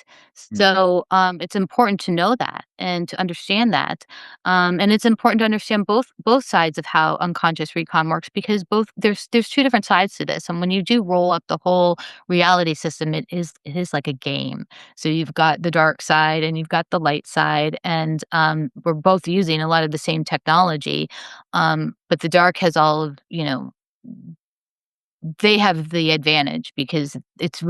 Mm. So it's important to know that and to understand that, and it's important to understand both sides of how unconscious recon works, because both there's two different sides to this. And when you do roll up the whole reality system, it is like a game. So you've got the dark side and you've got the light side, and we're both using a lot of the same technology, but the dark has all of they have the advantage because it's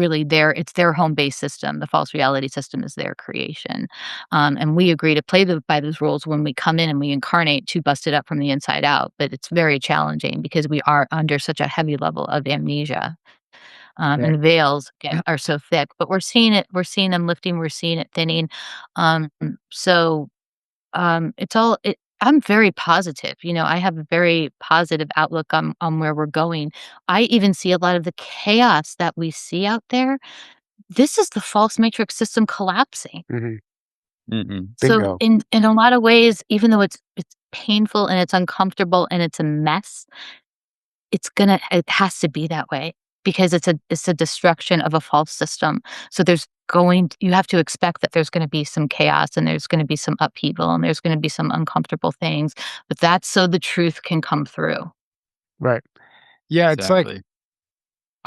their home base system. The false reality system is their creation. And we agree to play by those rules when we come in and we incarnate to bust it up from the inside out. But it's very challenging because we are under such a heavy level of amnesia. And Right. the veils are so thick, but we're seeing them lifting, we're seeing it thinning. So I'm very positive. I have a very positive outlook on where we're going. I even see a lot of the chaos that we see out there. This is the false matrix system collapsing. Mhm. Mhm. So Bingo. in a lot of ways, even though it's painful and it's uncomfortable and it's a mess, it has to be that way because it's a destruction of a false system. So you have to expect that there's gonna be some chaos and there's gonna be some upheaval and there's gonna be some uncomfortable things, but that's so the truth can come through. Right. Yeah, it's like Exactly.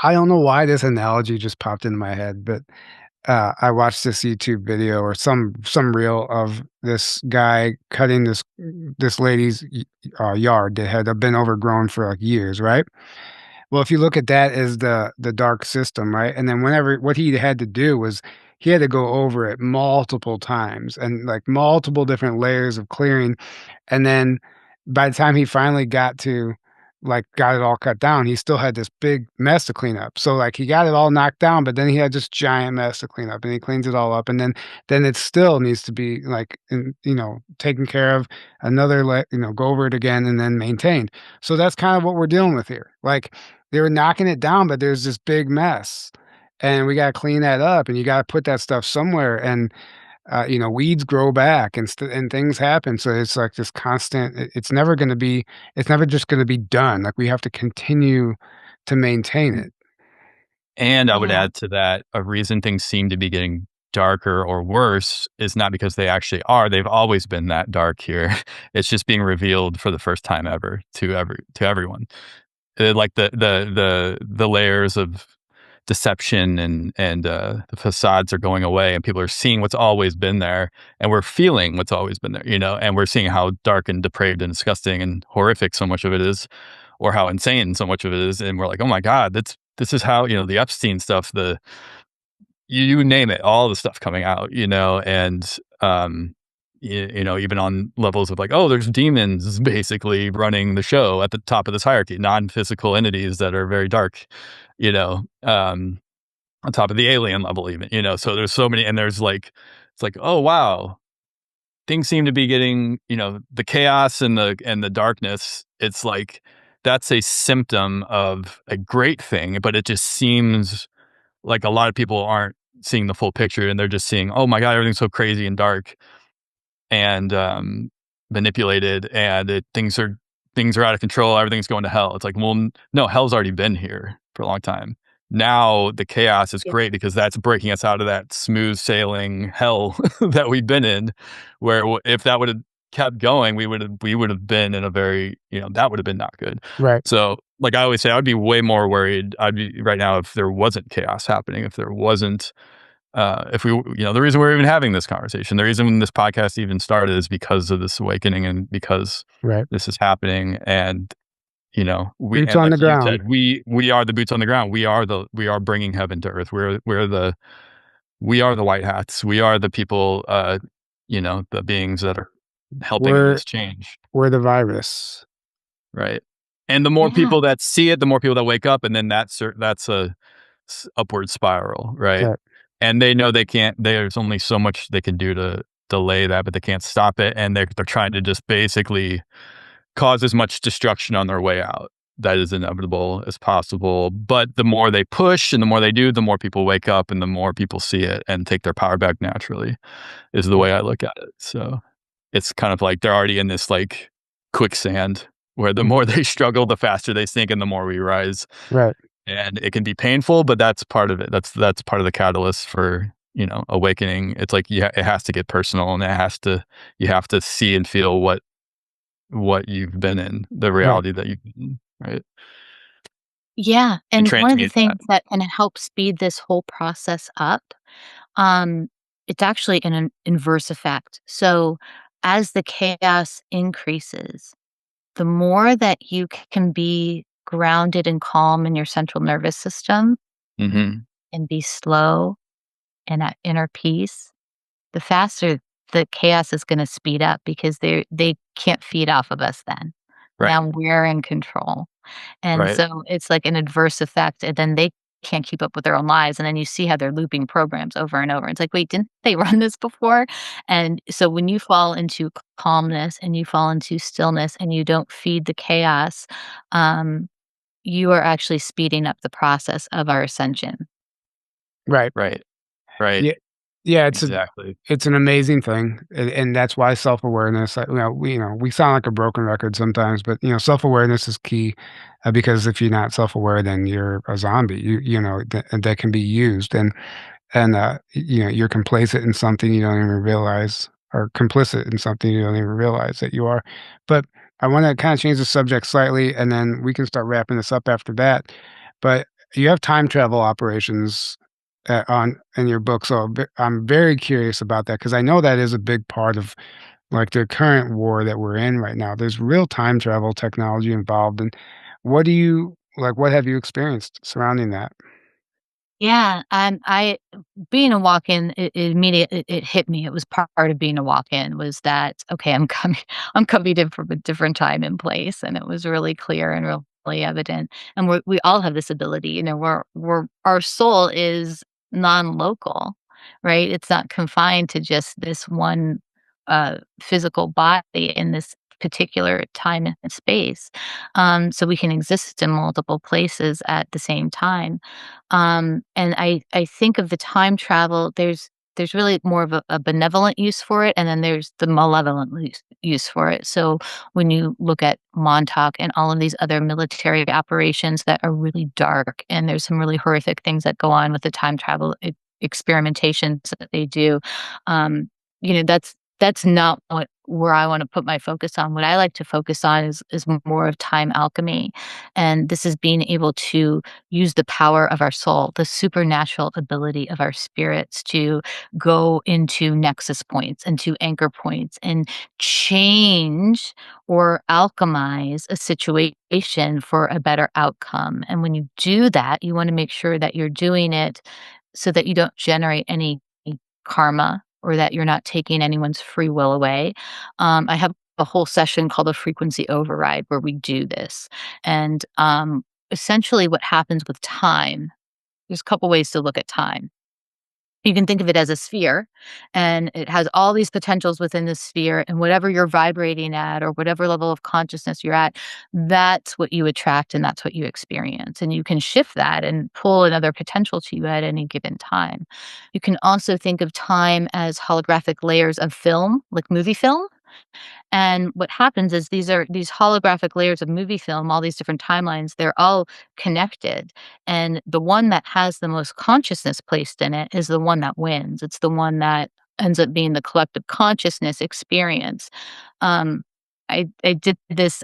I don't know why this analogy just popped into my head, but I watched this YouTube video or some reel of this guy cutting this lady's yard that had been overgrown for like years, right? Well, if you look at that as the dark system, right? And then whenever what he had to do was he had to go over it multiple times and like multiple different layers of clearing. And then by the time he finally got to like, got it all cut down, he still had this big mess to clean up. So, like, he got it all knocked down, but then he had this giant mess to clean up, and he cleans it all up, and then it still needs to be, like, taken care of, go over it again and then maintained. So that's kind of what we're dealing with here. Like, they were knocking it down, but there's this big mess, and we gotta clean that up, and you gotta put that stuff somewhere, and weeds grow back and things happen. So it's like this constant. It's never going to be. It's never just going to be done. Like we have to continue to maintain it. And I would Yeah. add to that, a reason things seem to be getting darker or worse is not because they actually are. They've always been that dark here. It's just being revealed for the first time ever to everyone. Like the layers of deception and the facades are going away, and people are seeing what's always been there, and we're feeling what's always been there, and we're seeing how dark and depraved and disgusting and horrific so much of it is, or how insane so much of it is, and we're like, oh my god, this is how, the Epstein stuff, you name it, all the stuff coming out, and even on levels of like, oh, there's demons basically running the show at the top of this hierarchy, non-physical entities that are very dark, on top of the alien level even, so there's so many, and there's like, it's like, oh wow, things seem to be getting, the chaos and the darkness. It's like, that's a symptom of a great thing, but it just seems like a lot of people aren't seeing the full picture, and they're just seeing, oh my god, everything's so crazy and dark and manipulated, and things are out of control, everything's going to hell. It's like, well, no, hell's already been here for a long time. Now the chaos is Yeah. great because that's breaking us out of that smooth sailing hell that we've been in, where if that would have kept going, we would have been in a very, that would have been not good. Right. So like I always say, I'd be way more worried, I'd be right now, if there wasn't chaos happening, if there wasn't if we, the reason we're even having this conversation, the reason this podcast even started is because of this awakening, and because Right. this is happening. And, Boots and on like the you ground. said, we are the boots on the ground. We are bringing heaven to earth. We are the white hats. We are the people, the beings that are helping in We're this change. we're the virus. Right. And the more Yeah. people that see it, the more people that wake up, and then that's a upward spiral, right? Right. And they know they can't. There's only so much they can do to delay that, but they can't stop it, and they're trying to just basically cause as much destruction on their way out that is inevitable as possible. But the more they push and the more they do, the more people wake up, and the more people see it and take their power back naturally. Is the way I look at it. So it's kind of like they're already in this like quicksand where the more they struggle, the faster they sink, and the more we rise. Right. And it can be painful, but that's part of it. That's part of the catalyst for, awakening. It's like, yeah, it has to get personal, and you have to see and feel what you've been in, the Right. reality that you've been in, right? Yeah, And and one of the transmute things that. that can help speed this whole process up, um, it's actually an inverse effect. So, as the chaos increases, the more that you can be grounded and calm in your central nervous system Mhm. and be slow and at inner peace, the faster the chaos is gonna speed up because they can't feed off of us then. Right. Now we're in control. And Right. so it's like an adverse effect, and then they can't keep up with their own lives, and then you see how they're looping programs over and over. It's like, "Wait, didn't they run this before?" And so when you fall into calmness and you fall into stillness and you don't feed the chaos, um, you are actually speeding up the process of our ascension. Right. Right. Right. Yeah. Yeah, Exactly. it's an amazing thing, and that's why self-awareness, we sound like a broken record sometimes, but, self-awareness is key, because if you're not self-aware, then you're a zombie. That can be used, you're complacent in something you don't even realize, or complicit in something you don't even realize that you are. But I wanna kinda change the subject slightly, and then we can start wrapping this up after that. But you have time travel operations, on in your book, so I'm very curious about that because I know that is a big part of, like, the current war that we're in right now. There's real time travel technology involved, and what have you experienced surrounding that? Yeah, I being a walk-in, it immediately it hit me. It was part of being a walk-in was that, okay, I'm coming I'm coming in from a different time and place, and it was really clear and real evident, and we all have this ability. Our soul is non-local, right? It's not confined to just this one physical body in this particular time and space. So we can exist in multiple places at the same time. And I think of the time travel, there's really more of a benevolent use for it, and then there's the malevolent use for it. So when you look at Montauk and all of these other military operations that are really dark, and there's some really horrific things that go on with the time travel experimentations that they do, um, that's not where I want to put my focus on. What I like to focus on is more of time alchemy, and this is being able to use the power of our soul, the supernatural ability of our spirits to go into nexus points, into anchor points, and change or alchemize a situation for a better outcome. And when you do that, you want to make sure that you're doing it so that you don't generate any karma, or that you're not taking anyone's free will away. I have a whole session called a frequency override where we do this. And essentially, what happens with time, there's a couple ways to look at time. You can think of it as a sphere, and it has all these potentials within the sphere, and whatever you're vibrating at or whatever level of consciousness you're at, that's what you attract and that's what you experience. And you can shift that and pull another potential to you at any given time. You can also think of time as holographic layers of film, like movie film. And what happens is these holographic layers of movie film, all these different timelines, they're all connected. And the one that has the most consciousness placed in it is the one that wins. It's the one that ends up being the collective consciousness experience. Um, I did this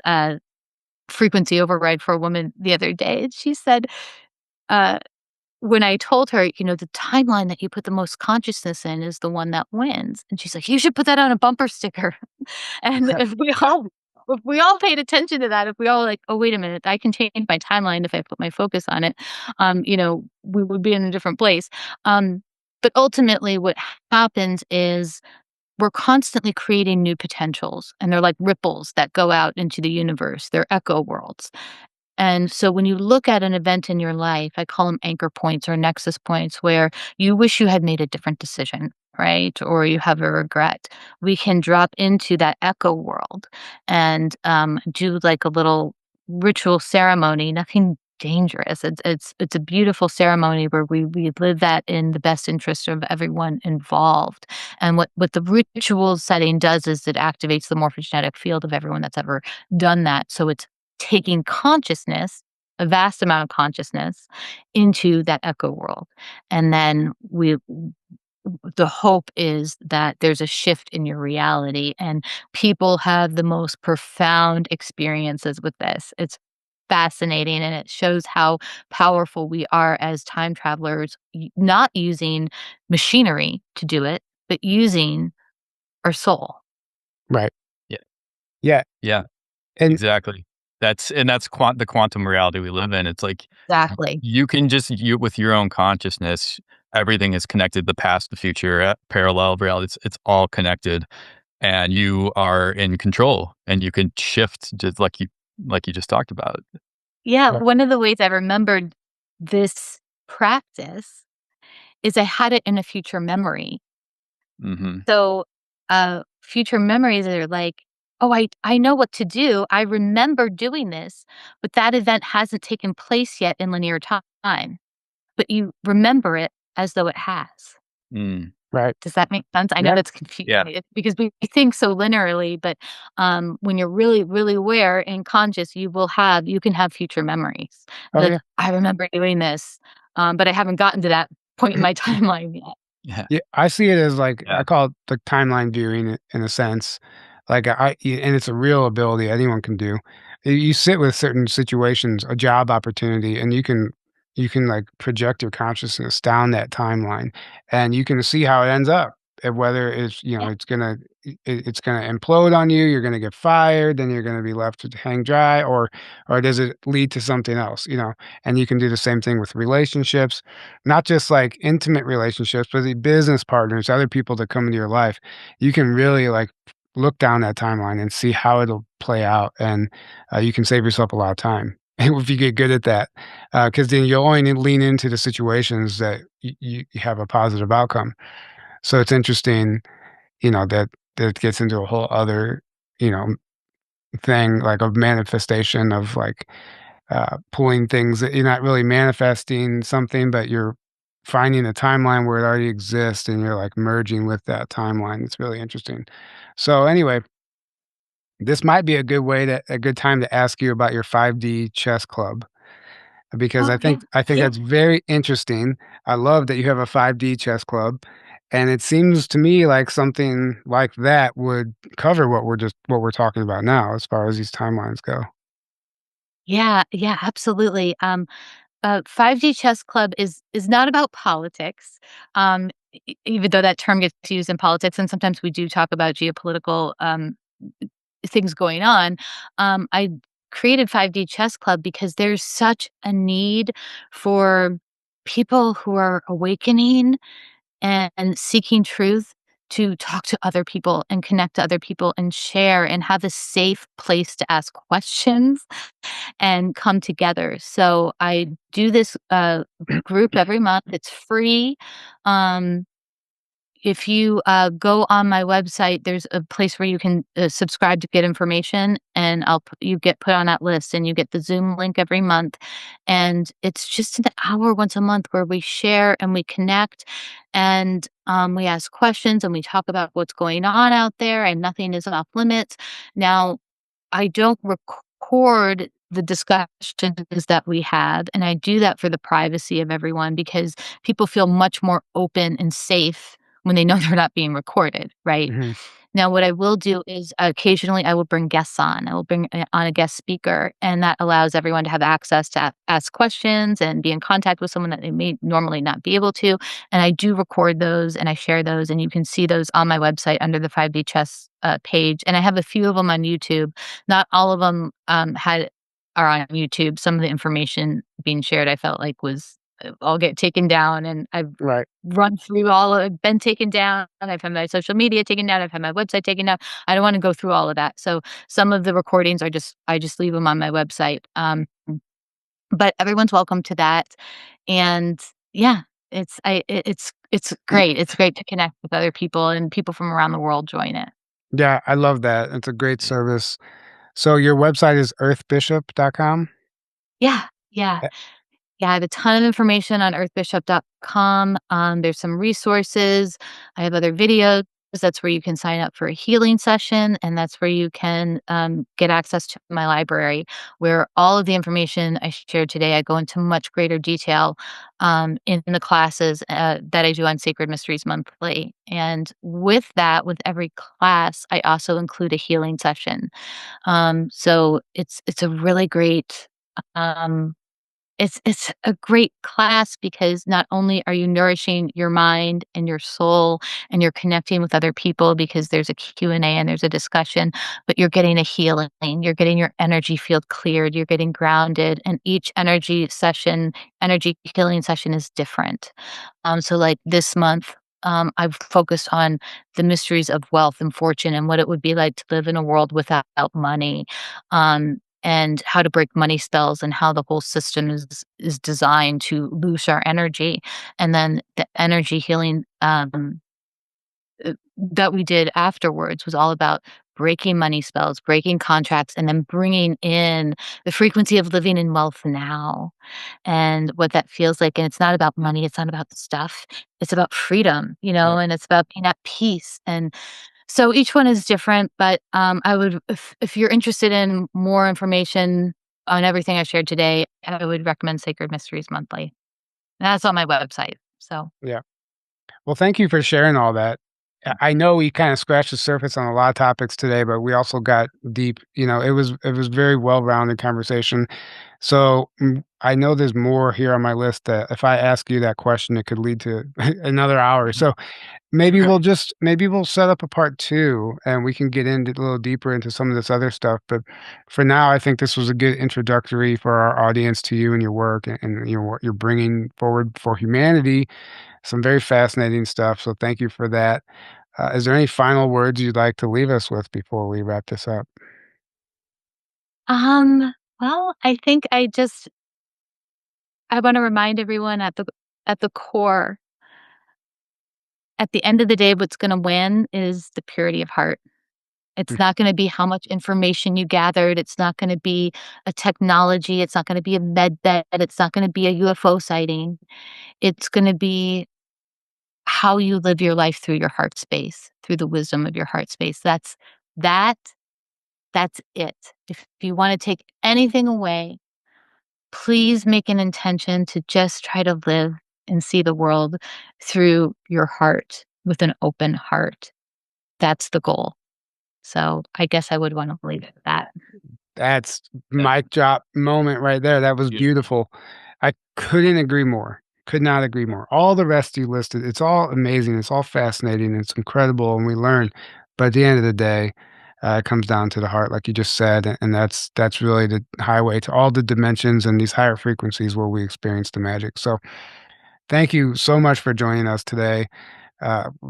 frequency override for a woman the other day, and she said, uh, when I told her, the timeline that you put the most consciousness in is the one that wins. And she's like, you should put that on a bumper sticker. And if we all paid attention to that, if we all like, oh, wait a minute, I can change my timeline if I put my focus on it, we would be in a different place. But ultimately what happens is we're constantly creating new potentials, and they're like ripples that go out into the universe. They're echo worlds. And so when you look at an event in your life, I call them anchor points or nexus points where you wish you had made a different decision, right? Or you have a regret. We can drop into that echo world and do like a little ritual ceremony, nothing dangerous. It's a beautiful ceremony where we live that in the best interest of everyone involved. And what the ritual setting does is it activates the morphogenetic field of everyone that's ever done that. So it's taking consciousness, a vast amount of consciousness, into that echo world. And then the hope is that there's a shift in your reality, and people have the most profound experiences with this. It's fascinating, and it shows how powerful we are as time travelers, not using machinery to do it, but using our soul. Right. Yeah. Yeah. Yeah. And Exactly. That's the quantum reality we live in. It's like Exactly. you can just with your own consciousness, everything is connected. The past, the future, parallel reality. It's all connected, and you are in control, and you can shift just like you just talked about. Yeah, Right. one of the ways I remembered this practice is I had it in a future memory. Hmm. So, future memories are like, "Oh, I know what to do. I remember doing this, but that event hasn't taken place yet in linear time." But you remember it as though it has. Mm. Right. Does that make sense? I know Yeah. that's Yeah. confusing because we think so linearly, but when you're really, really aware and conscious, you can have future memories. Oh, Like, yeah. I remember doing this, but I haven't gotten to that point in my timeline yet. Yeah. Yeah, I see it as like Yeah. I call it the timeline viewing in a sense. Like and it's a real ability anyone can do. You sit with certain situations, a job opportunity, and you can like project your consciousness down that timeline, and you can see how it ends up. And whether it's Yeah. it's gonna implode on you, you're gonna get fired, then you're gonna be left to hang dry, or does it lead to something else? And you can do the same thing with relationships, not just like intimate relationships, but the business partners, other people that come into your life. You can really like look down that timeline and see how it'll play out, and you can save yourself a lot of time. if you get good at that, because then you'll only lean into the situations that you have a positive outcome. So it's interesting, that gets into a whole other, you know, thing like of manifestation of like pulling things that you're not really manifesting something, but you're finding a timeline where it already exists and you're like merging with that timeline. It's really interesting. So anyway, this might be a good time to ask you about your 5D chess club because Oh, yeah. I think Yeah. that's very interesting. I love that you have a 5D chess club, and it seems to me like something like that would cover what we're talking about now as far as these timelines go. Yeah, yeah, absolutely. 5D Chess Club is not about politics, even though that term gets used in politics, and sometimes we do talk about geopolitical things going on. I created 5D Chess Club because there's such a need for people who are awakening and seeking truth to talk to other people and connect to other people and share and have a safe place to ask questions and come together. So I do this group every month. It's free. Um, if you go on my website, there's a place where you can subscribe to get information, and you get put on that list, and you get the Zoom link every month. And it's just an hour once a month where we share and we connect, and we ask questions and we talk about what's going on out there, and nothing is off limits. Now, I don't record the discussions that we have, and I do that for the privacy of everyone because people feel much more open and safe when they know they're not being recorded, right? Mhm. Now, what I will do is occasionally I will bring guests on. I will bring on a guest speaker, and that allows everyone to have access to ask questions and be in contact with someone that they may normally not be able to. And I do record those and I share those, and you can see those on my website under the 5D Chess page. And I have a few of them on YouTube. Not all of them are on YouTube. Some of the information being shared, I felt like was all get taken down, and I've Right. run through been taken down, I've had my social media taken down, I've had my website taken down. I don't wanna go through all of that. So some of the recordings are just I just leave them on my website. But everyone's welcome to that. And yeah, it's great. It's great to connect with other people, and people from around the world join it. Yeah, I love that. It's a great service. So your website is earthbishop.com? Yeah, yeah. Eh, Yeah, I have a ton of information on earthbishop.com. There's some resources. I have other videos. That's where you can sign up for a healing session, and that's where you can get access to my library, where all of the information I shared today, I go into much greater detail in the classes that I do on Sacred Mysteries Monthly. And with that, with every class, I also include a healing session. So it's a really great um, it's a great class because not only are you nourishing your mind and your soul and you're connecting with other people because there's a Q&A and there's a discussion, but you're getting a healing, you're getting your energy field cleared, you're getting grounded, and each energy healing session is different. So like this month, I've focused on the mysteries of wealth and fortune and what it would be like to live in a world without money. And how to break money spells and how the whole system is designed to loose our energy. And then the energy healing that we did afterwards was all about breaking money spells, breaking contracts, and then bringing in the frequency of living in wealth now and what that feels like. And it's not about money, it's not about the stuff. It's about freedom, right. and it's about being at peace. And so each one is different, but I would, if you're interested in more information on everything I shared today, I would recommend Sacred Mysteries Monthly. And that's on my website. So Yeah. Well, thank you for sharing all that. I know we kinda scratched the surface on a lot of topics today, but we also got deep. It was very well-rounded conversation. So, I know there's more here on my list that if I ask you that question, it could lead to another hour. So, maybe we'll set up a part 2, and we can get into a little deeper into some of this other stuff, but for now, I think this was a good introductory for our audience to you and your work and, what you're bringing forward for humanity. Some very fascinating stuff, so thank you for that. Is there any final words you'd like to leave us with before we wrap this up? Well, I think I want to remind everyone at the core, at the end of the day, what's going to win is the purity of heart. It's Mm. not going to be how much information you gathered. It's not going to be a technology. It's not going to be a med bed. It's not going to be a UFO sighting. It's going to be how you live your life through your heart space, through the wisdom of your heart space. That that's it. If you want to take anything away, please make an intention to just try to live and see the world through your heart with an open heart. That's the goal. So I guess I would want to leave it at that. That's mic drop moment right there. That was Yeah. beautiful. I couldn't agree more. Could not agree more. All the rest you listed, it's all amazing. It's all fascinating. It's incredible, and we learn. But at the end of the day, it comes down to the heart, like you just said, and that's really the highway to all the dimensions and these higher frequencies where we experience the magic. So, thank you so much for joining us today.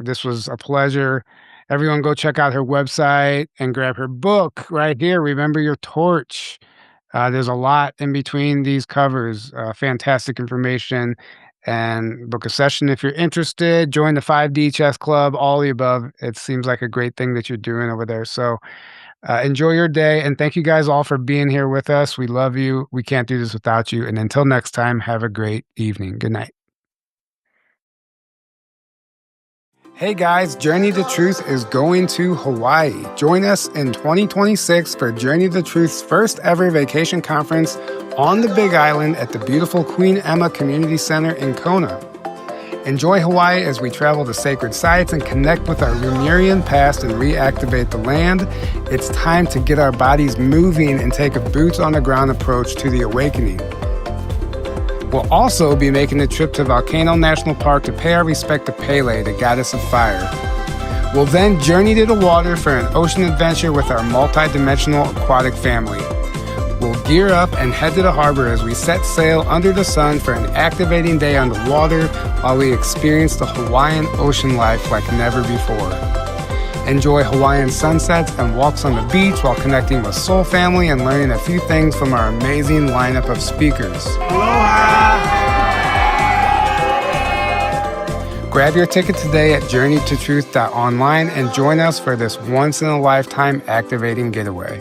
This was a pleasure. Everyone go check out her website and grab her book right here, Remember Your Torch. There's a lot in between these covers, fantastic information, and book a session if you're interested. Join the 5D Chess Club, all the above. It seems like a great thing that you're doing over there. So enjoy your day, and thank you guys all for being here with us. We love you. We can't do this without you. And until next time, have a great evening. Good night. Hey guys, Journey to Truth is going to Hawaii. Join us in 2026 for Journey to Truth's first ever vacation conference on the Big Island at the beautiful Queen Emma Community Center in Kona. Enjoy Hawaii as we travel to sacred sites and connect with our Lemurian past and reactivate the land. It's time to get our bodies moving and take a boots on the ground approach to the awakening. We'll also be making a trip to Volcano National Park to pay our respect to Pele, the goddess of fire. We'll then journey to the water for an ocean adventure with our multi-dimensional aquatic family. We'll gear up and head to the harbor as we set sail under the sun for an activating day on the water while we experience the Hawaiian ocean life like never before. Enjoy Hawaiian sunsets and walks on the beach while connecting with Soul Family and learning a few things from our amazing lineup of speakers. Aloha! Grab your ticket today at journeytotruth.online and join us for this once-in-a-lifetime activating getaway.